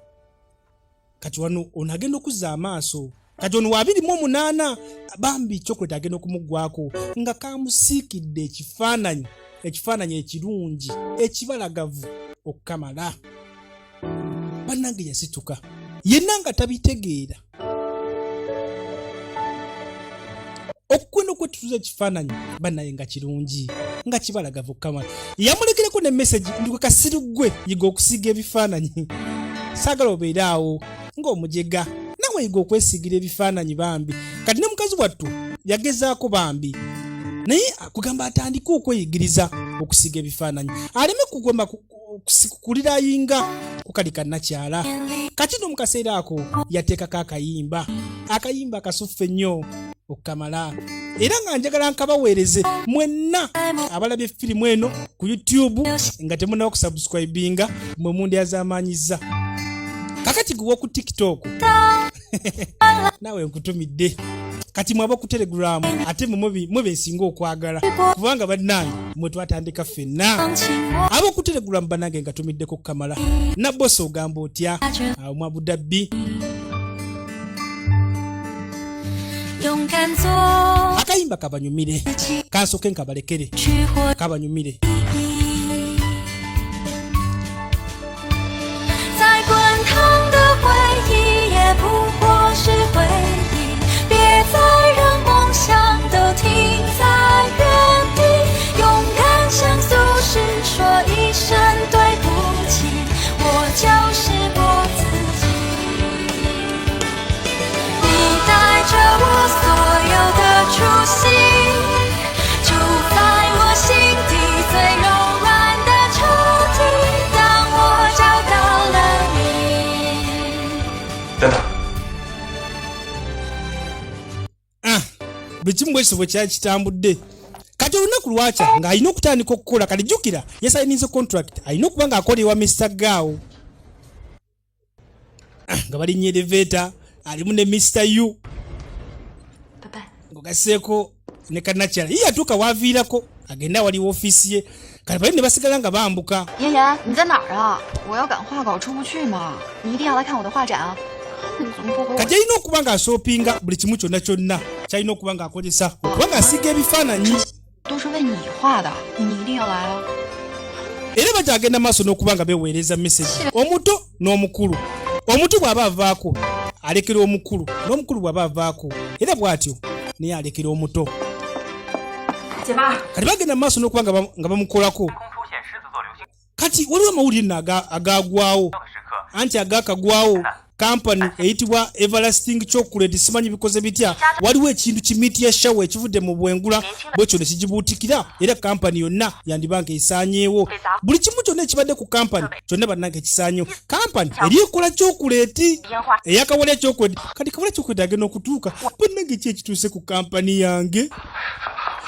kati wano ono agenda okuzza amaaso kati ono wa 28 bambi chokoleti agenda okumuggwako nga kamusiikidde ekifaananyi ekirungi ekibalagavu okukamala bannange yasituka yenna nga tabitegeera okukwenda okwetutuza ekifaananyi bannaye nga kirungi nga kibalagavu okukamala yamulekereko ne meseji ndikwe kasiru gwe yiga okusiiga ebifaananyi saagala obeere awo ng'omujega nawe yiga okwesiigira ebifaananyi bambi kati ne mukazi wattu yagezaako bambi naye akugamba atandike okweyigiriza okusiiga ebifaananyi aleme kugwemba kulirayinga kukalika nakyala kati no mu kaseera ako yateekako akayimba akasuffe ennyo okukamala era nga njagala nkabaweereze mwenna abalabye firimu eno ku YouTube nga temunawo kusubscribinga mwe mundyazaamaanyiza kakati gwe ku TikTok nawe nkutumidde kati mwaba ku Telegram ate mwe bensinga okwagala kubanga bannange mwe twatandika ffenna abo ku Telegram bannange nga tumiddeko kukamala na boss ogamba otya mu Abu Dhabi akayimba kabanyumire kansoke nkabalekere kabanyumire bikimu bweso bwe kyali kitambudde kati olunaku lwakya ng'alina okutandika okukola kati jjukira yasayiniza contract alina okuba ng'akola ewa Mr. Gao nga balinnya elevator alimu ne Mr. U ngogasseeko ne Kanakyala ye yatuuka waaviirako agenda wali ofisi ye kati bali ne basigala nga bambuka. 妍妍，你在哪儿啊？我要赶画稿，出不去嘛。你一定要来看我的画展啊！你怎么不和我？ kati alina okuba ng'asoopinga buli kimu kyonna kyonna kyalina okuba ng'akozesa okuba ng'asiiga ebifaananyi 都是为你画的，你一定要来啊！ era bakyagenda maaso n'okuba nga beweereza message omuto n'omukulu. Omuto bw'aba avaako alekera omukulu n'omukulu bw'aba avaako era bw'atyo naye alekera omuto. 姐妈， kati bagenda maaso n'okuba nga bamukolako. Kati waliwo amawulire nno agagwawo anti agakagwawo kampani eyitibwa Everlasting Chocolate simanyi bikoze bitya. Waliwo ekintu kimiti ya shawa ekivudde mu bwengula bwekyo ne kigibuutikira era kampani yonna yandibanga esaanyeewo. Buli kimu kyonna ekibadde ku kampani kyonna bannange ekisaanyeewo. Kampani eri ekola chocolate eyakawalya chocolate kati kawalya chocolate agenda okutuuka bannange ki ekituuse ku kampani yange.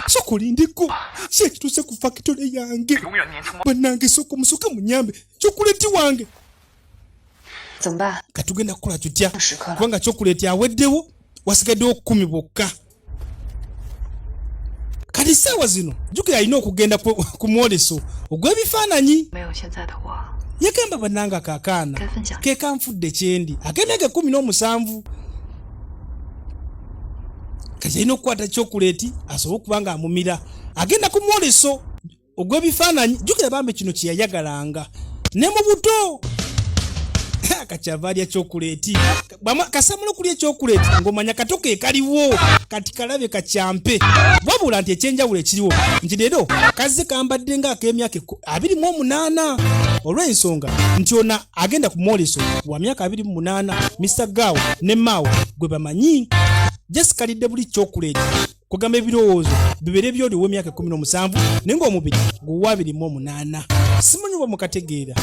Sokolindiko ki ekituuse ku factory yange bannange soko musoka munyambe chocolate wange. 怎么办？ katugenda kukola tutya kubanga chocolate aweddewo wasigaddewo 10 bokka. Kati ssaawa zino jjukira alina okugenda ku mwoleso ogw'ebifaananyi. 没有现在的我， yagamba bannanga kaakaana ke kanfudde kyendi ak'emyaka 17 kati alina okukwata chocolate asobole okuba nga amumira agenda ku mwoleso ogw'ebifaananyi. jjukira bambe kino kye yayagalanga ne mu buto. Kakyava alya chocolate kasamula okulya chocolate ng'omanya kato ke kaliwo kati kalabe kakyampe wabula nti ekyenjawulo ekiriwo nti leero kazze kambadde nga ak'emyaka 28 olw'ensonga nti ona agenda ku mwoleso wa myaka 28 Mr. Gao ne Mao gwe bamanyi Jessica lidde buli chocolate kugamba ebirowoozo bibere byoliwo emyaka 17 naye ng'omubiri guwa 28 simanyi bwe mukategeera.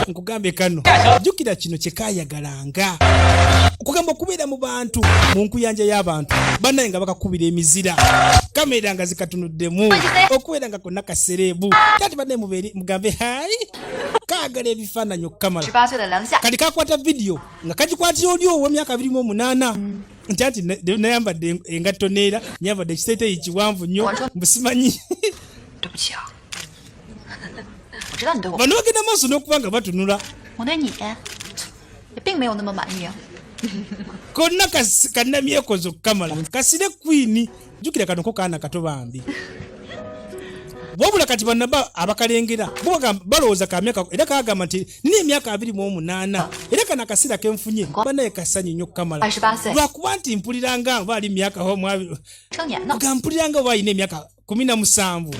Nkugambe kano jjukira kino kye kaayagalanga okugamba okubeera mu bantu mu nkuyanja y'abantu bannaye nga bakakubira emizira kamera nga zikatunuddemu okubeera nga konna kasereebu kati bannaye mugambe hayi kaagala ebifaananyi okukamala. 18岁的梁夏， kati kakwata vidiyo nga kagikwatira oli ow'emyaka 28 nti anti nayambadde engatto neera nyambadde ekiteeteeyi kiwanvu nnyo mbusimanyi. 对不起啊，我知道你对我， bano bagenda maaso n'okuba nga batunula 我对你也并没有那么满意啊。 konna kannamyekozo okukamala kasire kwini jjukira kano ko kaana kato bambi wabula kati bannaba abakalengera balowooza kamyaka era kagamba nti nina emyaka 28 era kana akasira kenfunye bannaye kasanyu nnyo okukamala 28岁， lwakuba nti mpuliranga oba ali myaka 成年呢。 ga mpuliranga oba alina emyaka 17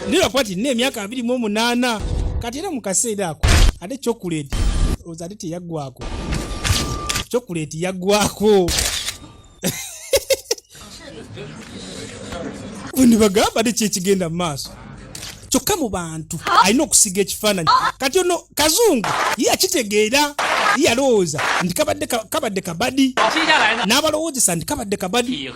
naye lwakuba nti nina emyaka 28 kati era mu kaseera ako ate chocolate olowooza ate teyaggwako chocolate yaggwako. Bwe bagamba ate kyekigenda mu maaso kyokka mu bantu alina okusiga ekifaananyi kati ono kazungu ye akitegeera ye alowooza nti kabadde kabadi n'abalowoozesa nti kabadde kabadi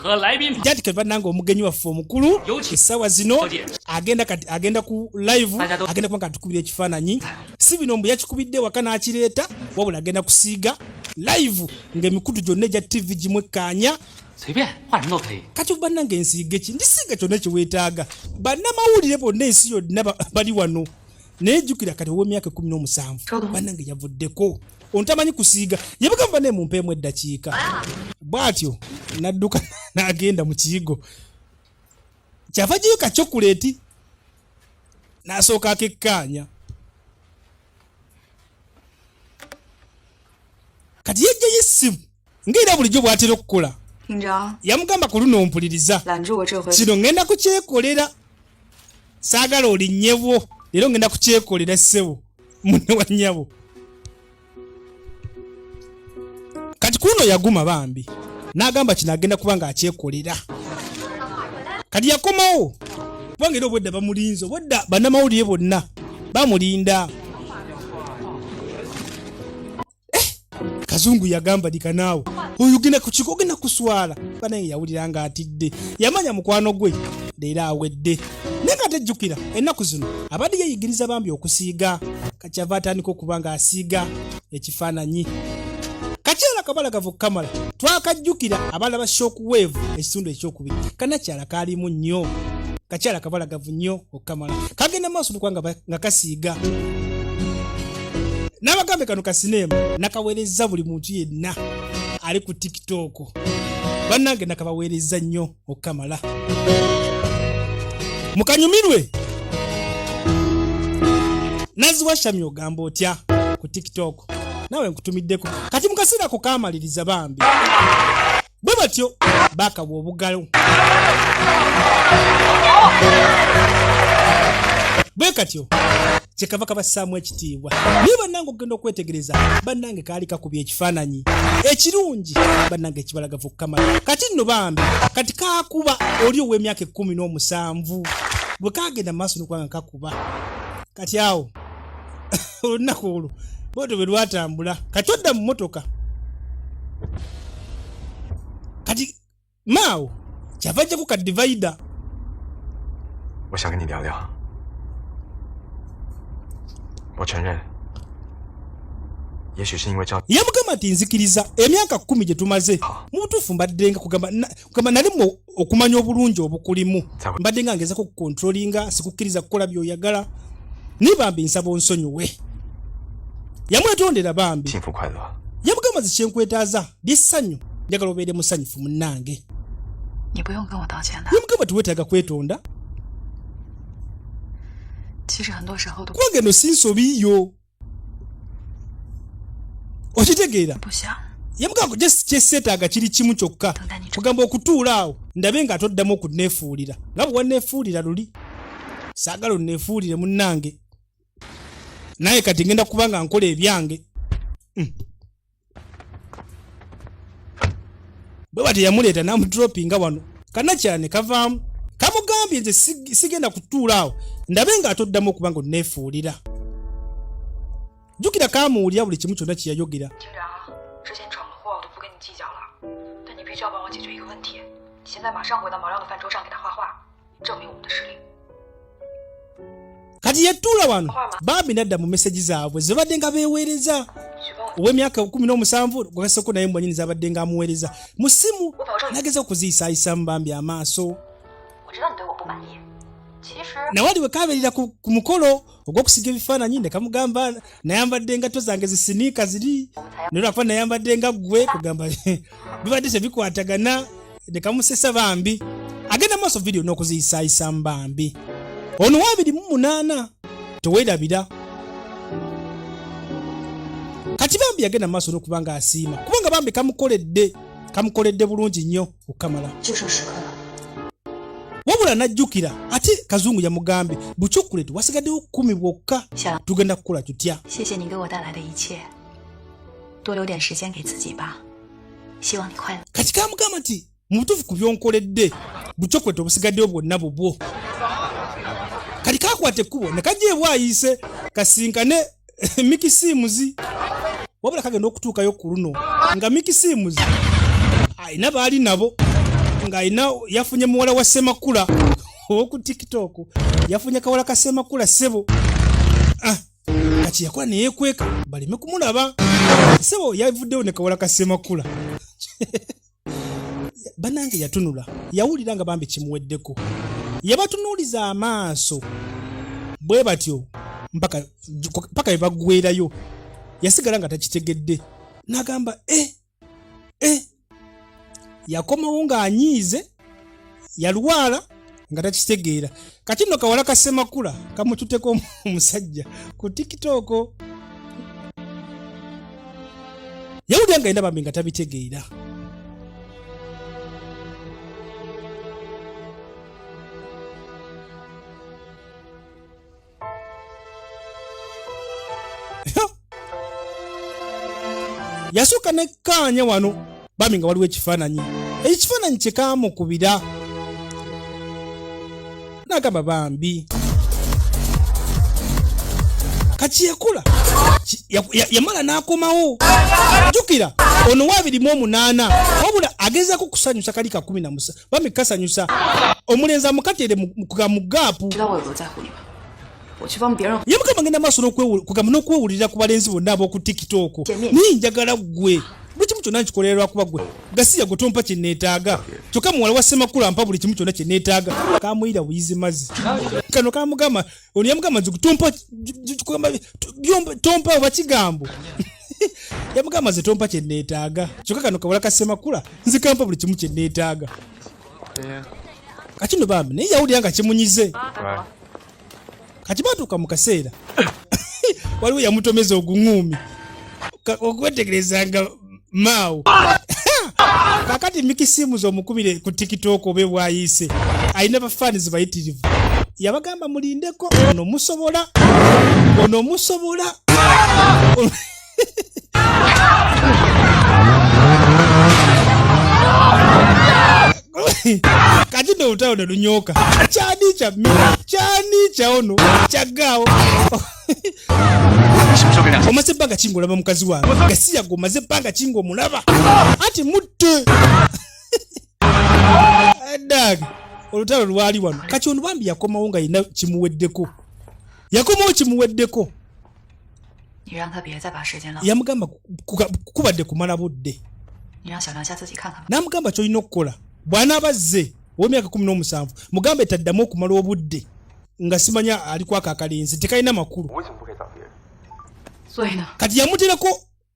jati kebannanga omugenyi waffe omukulu essaawa zino agenda ku live agenda kuba nga atukubira ekifaananyi si bino mbu yakikubidde waka n'akireeta wabula agenda kusiiga live ng'emikutu gyonna egya tv gimwekkaanya 随便画什么都可以。 kati bannange ensiige ki ndisiiga kyonna kyeweetaaga bannamawulire bonna ensi yonna bali wano naye jjukira kati ow'emyaka 17 bannange yavuddeko ontamanyi kusiiga yabagamba naye mumpeemu eddakiika bw'atyo n'adduka n'agenda mu kiyigo kyava gyeyo ka chocolate n'asooka akekkaanya kati yejjayo essimu ng'era bulijjo bw'atera okukola 厅长， yamugamba ku luno ompuliriza 拦住我这回。 kino ngenda kukyekolera saagala olinnyewo leero ngenda kukyekolera ssebo munne wa nnyabo kati kuno yaguma bambi n'agamba kino agenda kuba ng'akyekolera kati yakomawo kubanga era obwedda bamulinze obwedda bannamawulire bonna bamulinda. Kazungu yagamba dikanaawe oyo ogenda ku kiko ogenda kuswala banaye yawulira nga atidde yamanya mukwano gwe leero awedde naye nga tejjukira ennaku zino abadde yeyigiriza bambi okusiiga kakyava atandika okuba nga asiiga ekifaananyi kakyala kabalagavu kamala twakajjukira abalaba shockwave ekitundu ekyokubiri kanakyala kaalimu nnyo kakyala kabalagavu nnyo okamala kagenda maaso tukwanga nga kasiiga n'abagambe kano kasineema nakaweereza buli muntu yenna ali ku TikTok bannange nakabaweereza nnyo okamala mukanyumirwe naziwashamye ogamba otya ku TikTok nawe nkutumiddeko kati mukaseera ko kamaliriza bambi bwe batyo bakawa obugalo bwe katyo kyekava kabassaamu ekitiibwa naye bannange okugenda okwetegereza bannange kaali kakubya ekifaananyi ekirungi bannange ekibalagavu kukamala kati nno bambi kati kaakuba oli ow'emyaka 17 bwe kagenda mu maaso nokwanga kakuba kati awo olunaku olwo boto bwe lwatambula kati odda mu mmotoka kati maawo kyava ajjaku ka divider 我想跟你聊聊。我承认，也许是因为照 yamugamba ati nzikiriza emyaka 10 gye tumaze mu butuufu mbaddenga kugamba nalimu okumanya obulungi obukulimu mbaddenga ngezako kukontrolinga sikukkiriza kukola by'oyagala ni bambi nsaba onsonyiwe yamwetondera bambi 幸福快乐。 yamugamba zikyenkwetaaza lyessanyu njagala obeere musanyufu munnange 你不用跟我道歉的。 yamugamba tiweetaaga kwetonda 其实很多时候都 kubanga eno si nsobiyo okitegeera 不想。 yamugamba kyeseetaaga kiri kimu kyokka kugamba okutuula awo ndabe nga atoddamu okuneefuulira nga bwe wanneefuulira luli saagala onneefuulire munnange naye kati ngenda kuba nga nkola ebyange bwe bati yamuleeta n'amudropinga wano kanakyala ne kavaamu kamugambye nze sigenda kutuula awo ndabe nga atoddamu okuba nga onneefuulira jjukira kamuwulira buli kimu kyonna kye yayogera 厅长，之前闯的祸我都不跟你计较了，但你必须要帮我解决一个问题。你现在马上回到毛料的饭桌上给他画画，证明我们的实力。 kati yatuula wano bambi nadda mu meseji zaabwe zibadde nga beeweereza ow'emyaka 17 gwakasoko naye mwanyini zabadde nga amuweereza mu ssimu nageza okuziyisaayisa mu bambi amaaso nawali bwe kabeerera ku mukolo ogw'okusiga ebifaananyi ne kamugamba nayambadde engatto zange zisiniika ziri naye lwakuba nayambadde nga ggwe kugamba bibadde tebikwatagana ne kamusesa bambi agenda maaso vidiyo n'okuziyisaayisa mu bambi ono wa 28 teweerabira kati bambi yagenda maaso n'okubanga asiima kubanga bambi kamukoledde bulungi nnyo okukamala wabula n'ajjukira ate kazungu yamugambye buchokoleti wasigaddewo 10 bwokka tugenda kukola tutya 谢谢你给我带来的一切，多留点时间给自己吧，希望你快乐。 kati kamugamba nti mu butuufu ku byonkoledde buchokoleti obusigaddewo bwonna bubwo kati kakwata ekkubo ne kajja ebwayise kasinkane mikisimuzi wabula kagenda okutuukayo ku luno nga mikisimuzi ayina baali nabo ng'ayina yafunye muwala wa Ssemakula ow'oku TikTok yafunye kawala ka Ssemakula ssebo kati yakola ne yeekweka baleme kumulaba ssebo yavuddewo ne kawala ka Ssemakula bannange yatunula yawulira nga bambi kimuweddeko yabatunuuliza amaaso bwe batyo mpaka bwe baggwerayo yasigala nga takitegedde n'agamba yakomawo ng'anyiize yalwala nga takitegeera kati nno kawala ka Ssemakula kamututeko omusajja ku TikTok yawulira nga yina bambi nga tabitegeera yasooka nekkaanya wano bambi nga waliwo ekifaananyi ekifaananyi kye kaamukubira n'agamba bambi kati yakola yamala n'akomawo jjukira ono wa 28 wabula agezaako kusanyusa kali ka 13 bambi kasanyusa omulenzi amukatere mu gaapu yamugamba ngenda maaso n'okwewulira ku balenzi bonna ab'oku TikTok niye njagala ggwe buli kimu kyonna nkikolererwa kuba gwe Gasiya gwe tompa kye neetaaga kyokka muwala wa Ssemakula ampa buli kimu kyonna kye neetaaga kamuyira buyizi mazzi kano kamugamba ono yamugamba nti tompa oba kigambo yamugamba nze tompa kye neetaaga kyokka kano kawala ka Ssemakula nze kampa buli kimu kye neetaaga kakino bambi naye yawulira nga kimunyize kati batuuka mu kaseera waliwo yamutomeza oguŋuumi okwetegerezanga maawo kakati Mikisimuzi omukubire ku TikTok obe bwayise alina bafaanizi bayitirivu yabagamba mulindeko ono musobola kati no utawo ne lunyoka chani cha ono chagao omaze banga chingo laba mukazi wange Gasiya go maze banga chingo mulaba ati mutte adag olutalo lwali wano kati ono bambi yakomawo nga ina kimuweddeko yamugamba kubadde kumala budde namugamba kyolina okukola bwana bazze w'emyaka 17 mugambe taddamu okumala obudde nga simanya aliko akakalinzi tekalina makulu kati yamuterako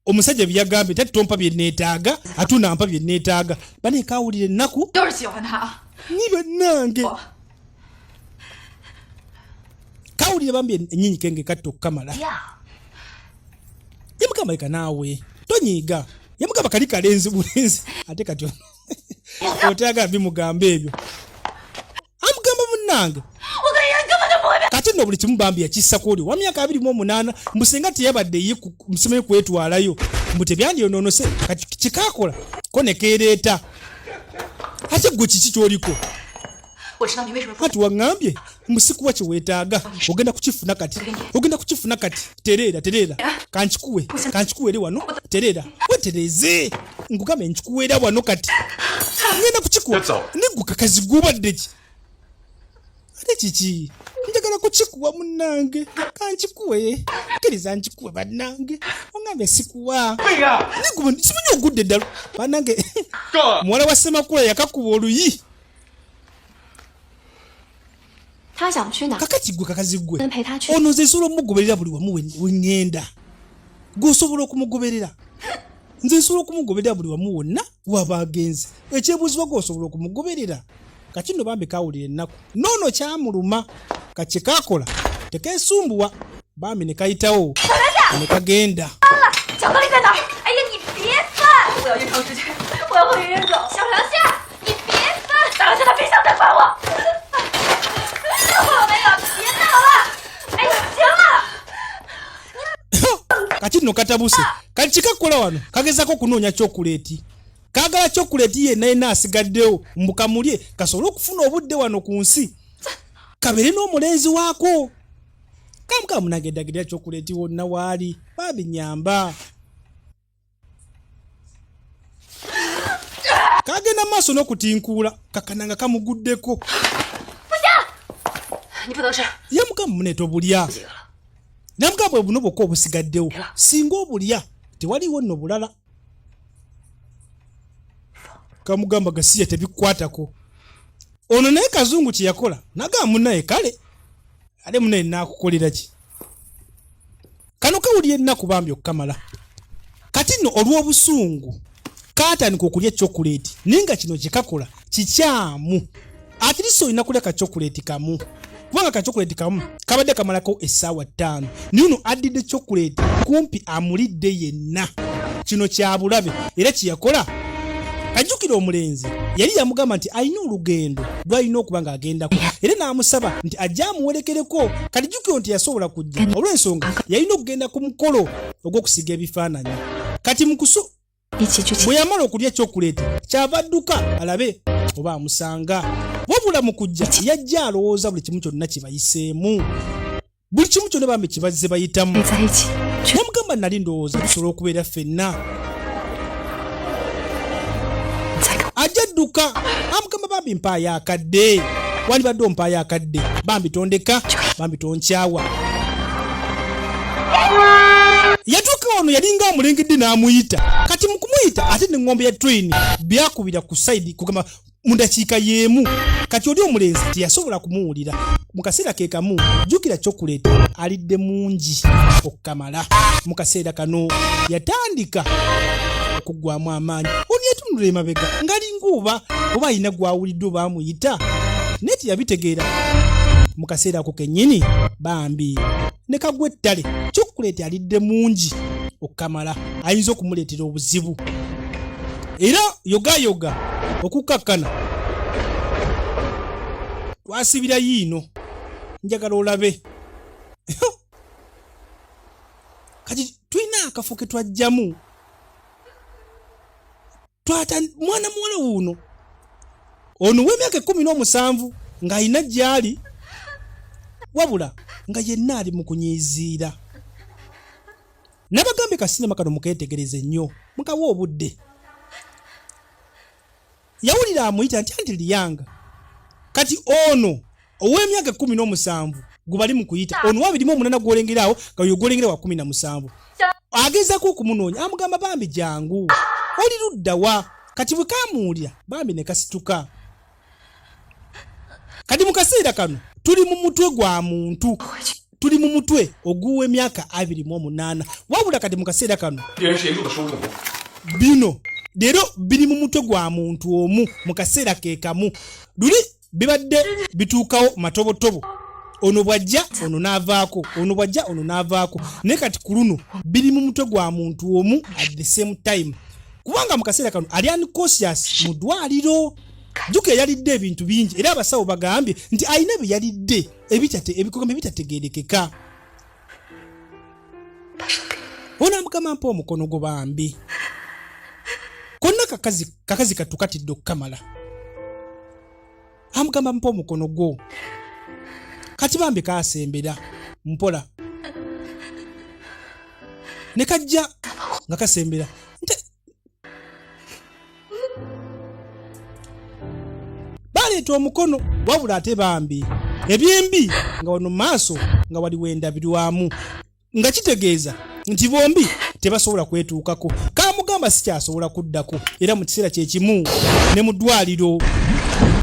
omusajja byagambe tati tompa bye neetaaga atuna mpa bye neetaaga bane kawulire ennaku nibe nange kawulire bambi ennyinyi kenge katto kamala yamugamba leka naawe tonyiiga yamugamba kali kalenzi bulenzi ate kati otaaga bimugambe ebyo amugamba munnange kati no buli kimu bambi yakissa kuli wa myaka 28 mbusenga teyabadde ye musime kwetwalayo mbute byandyononose kati kikakola ko nekereeta ate gwe kiki kyoliko ati wangambye musiku wache wetaaga ogenda kukifuna kati terera kanchikuwe eri wano terera wetereze ngugame nchikuwera wano kati ngenda kuchikuwa niguka kazi gubadde ki ate kiki njagala kuchikuwa munnange kanchikuwe kiriza nchikuwe bannange ongambe sikuwa niguba simanyi ogudde ddala bannange muwala wa Ssemakula yakakuba oluyi kakati gwe kakazi gwe ono nze nsobola okumugoberera buli wamu wengenda gwosobola okumugoberera nze nsobola okumugoberera buli wamu wonna waba agenze ekyebuuzibwa gwosobola okumugoberera kati nno bambi kawulira ennaku noono kyamuluma kati kakola tekesumbuwa bambi ne kayitawo ne kagenda kati nno katabuse kati kikakola wano kagezako kunoonya chokuleti kagala chokuleti yenna asigaddewo mbukamulye kasobole okufuna obudde wano ku nsi kabere n'omulenzi waako kamukamunageddagira chokuleti wonna waali babinyamba kagenda maaso n'okutinkuula kakananga kamuguddeko yamukamu muneeta obulya namugamba buno bwokka obusigaddewo singa obulya tewaliwo nno bulala kamugamba Gasiya tebikukwatako ono naye kazungu kye yakola nagamba munnaye kale ate munnaye naakukolera ki kano kawulira ennaku bambi okukamala kati nno olw'obusungu kaatandika okulya chokuleti naye nga kino kyekakola kikyamu atirisi olina kulya ka chokuleti kamu kubanga ka chokoleti kamu kabadde kamalako essaawa 5 nino addidde chokoleti kumpi amulidde yenna kino kyabulabe era kiyakola kajjukira omulenzi yali yamugamba nti alina olugendo lwalina okuba ng'agendako era n'amusaba nti ajja amuwerekereko kalijjukiro nti yasobola kujja olw'ensonga yalina okugenda ku mukolo ogw'okusiga ebifaananyi kati mukuso bwe yamala okulya chokoleti kyava adduka alabe oba amusanga wabula mu kujja yajja alowooza buli kimu kyonna kibayiseemu buli kimu kyonna bambi kibazze bayitamu namugamba nali ndowooza tusobola okubeera ffenna ajja adduka amugamba bambi mpaayo akadde wandibadde ompaayo akadde bambi tondeka bambi tonkyawa yatuuka wano yalinga omulengedde n'amuyita kati mu kumuyita ate n'engombe ya train byakubira ku side kugamba mu dakiika y'emu kati oli omulenzi teyasobola kumuwulira mu kaseera ke kamu jjukira chocolate alidde mungi okukamala mu kaseera kano yatandika okuggwamu amaanyi oli etunula emabega ngali nguuba oba alina gwawulidde oba amuyita naye teyabitegeera mu kaseera ako kennyini bambi ne kagwa ettale chocolate alidde mungi okukamala ayinza okumuleetera obuzibu era yogayoga okukakkana twasibira yiino njagala olabe kati tulina akafo ke twajjamu twata mwana muwala wuno ono w'emyaka 17 ng'ayina gy'ali wabula nga yenna ali mu kunyiiziira nabagambe kasinema kano mukeetegereze nnyo mukawa obudde yawulira amuyita nti liyanga kati ono ow'emyaka 17 gubali mu kuyita ono wabirimu omunana gw'olengeraawo nga yogolengera wa 17 agezaako okumunoonya amugamba bambi jangu oli luddawa kati bwe kamuwulira bambi ne kasituka kati mu kaseera kano tuli mu mutwe gwa muntu tuli mu mutwe oguwa emyaka 28 wabula kati mu kaseera kano bino leero biri mu mutwe gwa muntu omu mu kaseera ke kamu luli bibadde bituukawo matobotobo ono bwajja ono n'avaako ono bwajja ono n'avaako naye kati ku luno biri mu mutwe gwa muntu omu at the same time kubanga mu kaseera kano ali unconscious mu ddwaliro jjuka yalidde ebintu bingi era abasawo bagambye nti alina bye yalidde ebikogombe bitategeerekeka ona mukama mpa omukono gwo bambi konna kakazi katukatidde okukamala amugamba mpa omukono gwo kati bambi kaasembera mpola ne kajja nga kasembera baleeta omukono wabula ate bambi ebyembi nga wano maaso nga waliwo endabirwamu nga kitegeeza nti bombi tebasobola kwetuukako kamugamba sikyasobola kuddako era mu kiseera kyekimu ne mu ddwaliro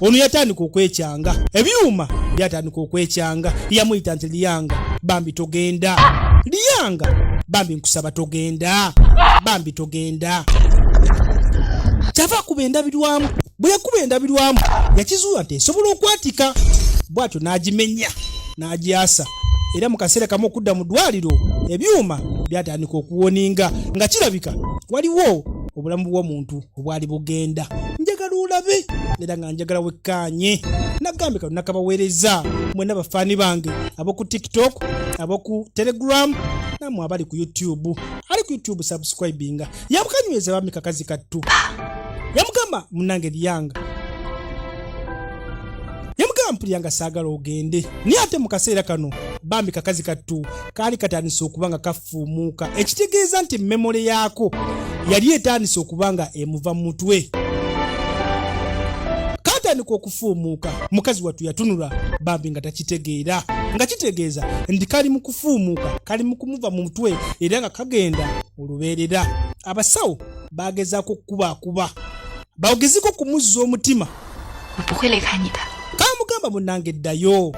ono yatandika okwekyanga ebyuma byatandika okwekyanga yamuyita nti liyanga bambi togenda liyanga bambi nkusaba togenda bambi togenda kyava akuba endabirwamu bwe yakuba endabirwamu yakizuula nti esobola okwatika bwatyo n'agimenya n'agyasa era mu kaseera kamu okudda mu ddwaliro ebyuma byatandika okuwoninga nga kirabika waliwo obulamu bw'omuntu obwali bugenda njagala olabe era nga njagala wekkaanye nagambe kano nakabaweereza mwena bafaani bange ab'oku TikTok ab'oku Telegram namwe abali ku YouTube ali ku YouTube subscribinga yamukanyweza bambi kakazi kattu yamugamba munange liyanga yamugamba mpuliyanga saagala ogende naye ate mu kaseera kano bambi kakazi kattu kaali katandise okuba nga kafuumuuka ekitegeeza nti memole yaako yali etandise okuba nga emuva mu mutwe katandika okufuumuuka mukazi wattu yatunula bambi nga takitegeera nga kitegeeza nti kali mu kufuumuuka kali mu kumuva mu mutwe era nga kagenda olubeerera abasawo bagezaako okukubaakuba bawogezeko kumuzza omutima kamugamba munange ddayo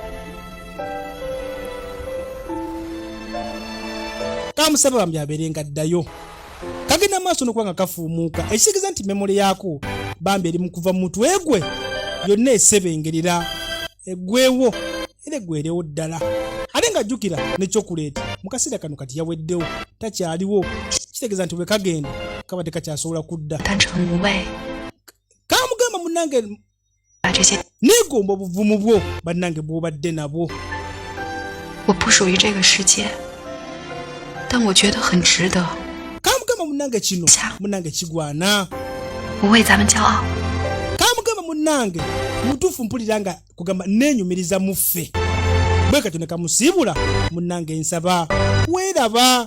kamusaba bambi abeerenga ddayo kagenda maaso nokuba nga kafuumuuka ekitegeeza nti memole yaako bambi eri mu kuva mu mutwe gwe yonna esebengerera eggwewo era eggwerewo ddala ate nga jjukira ne chocolate mu kaseera kano kati yaweddewo takyaliwo kitegeeza nti bwe kagenda kaba tekakyasobola kudda kamugamba munange neegomba obuvumu bwo bannange bw'obadde nabwo 我不属于这个世界，但我觉得很值得。 kamugamba munange kino munange kigwana 我为咱们骄傲。 kamugamba munange mutuufu mpulira nga kugamba neenyumiriza muffe bwe kati ne kamusiibula munange nsaba weeraba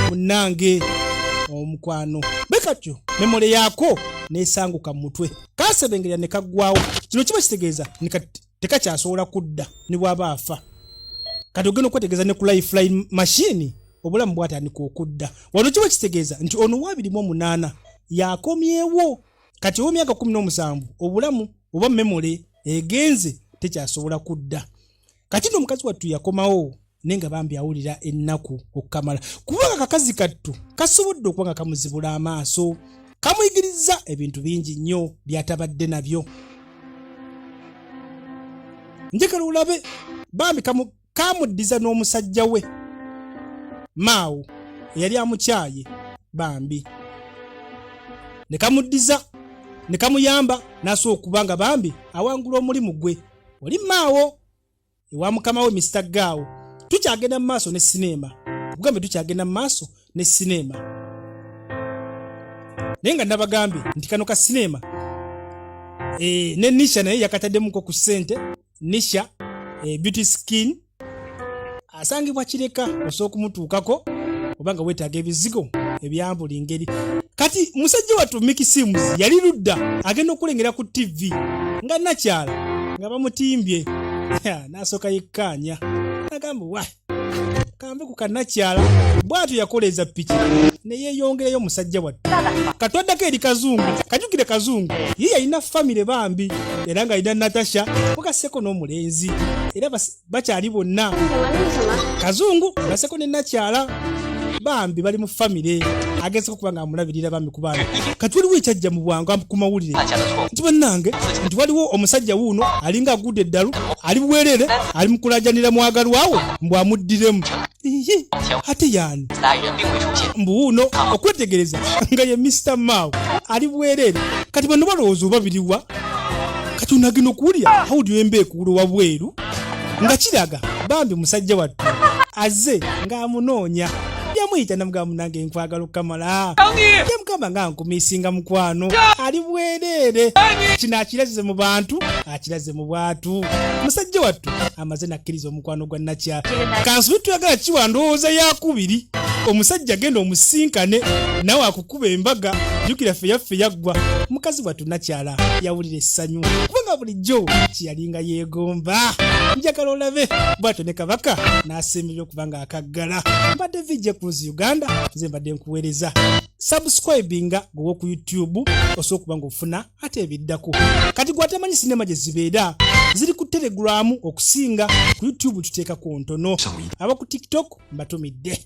munange omukwano bwe katyo memole yaako neesanguka mu mutwe kasebengerera ne kaggwawo kino kiba kitegeeza tekakyasobola kudda ne bw'aba afa kati ogenda okwetegeeza ne ku lifeline machine obulamu bwatandika okudda. Wano kiba kitegeeza nti ono 28 yakomyewo kati ow'emyaka 17 obulamu oba memory egenze tekyasobola kudda. Kati n'omukazi wattu yakomawo nenga bambi awulira ennaku okukamala kubanga kakazi kattu kasobodde okuba nga kamuzibula amaaso kamuyigiriza ebintu bingi nnyo byatabadde nabyo. Njagala olabe bambi kamuddiza n'omusajja we Mao eyali amukyaye bambi ne kamuddiza ne kamuyamba n'asobola okuba nga bambi awangula omulimu gwe. Oli Mao ewa mukama we Mr. Gao. Tukyagenda mu maaso ne sinema. Tugambe tukyagenda mu maaso ne sinema. Naye nga nabagambye nti kano ka sinema ne Nisha naye yakataddemuko ku ssente. Nisha beauty skin asangibwa kireka osobola okumutuukako obanga weetaaga ebizigo ebyambuli ngeri. Kati musajja wattu Mickey Sims yali ludda agenda okulengera ku TV nga nakyala nga bamutimbye n'asooka yekkanya agamba wa kambe ku kanakyala bwatu yakoleza piki ne yeeyongerayo musajja wattu. Katwaddako eri Kazungu kajukire Kazungu ye yalina famire bambi era nga alina Natasha okaseko n'omulenzi era bakyali bonna. Kazungu baseko ne nakyala bambi bali mu famire agezeko kuba nga amulabirira bambi ku baana. Kati waliwo ekyajja mu bwangu ku mawulire nti bannange nti waliwo omusajja wuuno alinga agudde eddalu ali bwerere ali mukulajanira mwagalwawo mbw amuddiremu. Ate yani mbu wuuno okwetegereza nga ye Mr. Mao ali bwerere. Kati bano balowooza oba biriwa kati onagenda okuwulira awulira embeekuulo wabweru nga kiraga bambi musajja wattu azze ng'amunoonya. Yamuyita namugamba nange nkwagala okukamala yamugamba nga nkumisinga mukwano ali bwerere. Kino akiraze mu bantu akiraze mu bwatu. Musajja wattu amaze nakkiriza omukwano gwa Nakyala. Kansubi tuyagala kiwa ndowooza yakubiri omusajja genda omusinkane nawe akukuba embaga jukira ffe yaffe yaggwa. Mukazi wattu Nakyala yawulira essanyu kubanga bulijjo kiyalinga yeegomba. Njagala olabe bwatyo ne Kabaka n'asemberera okuba nga akaggala. Mbadde VJ Cruise Uganda nze mbadde nkuweereza. Subscribinga gwe ku YouTube osobola okuba ng'ofuna ate ebiddako. Kati gwatamanyi sinema gye zibeera ziri ku Telegram okusinga ku YouTube tuteekako ntono. Aba ku TikTok mbatumidde.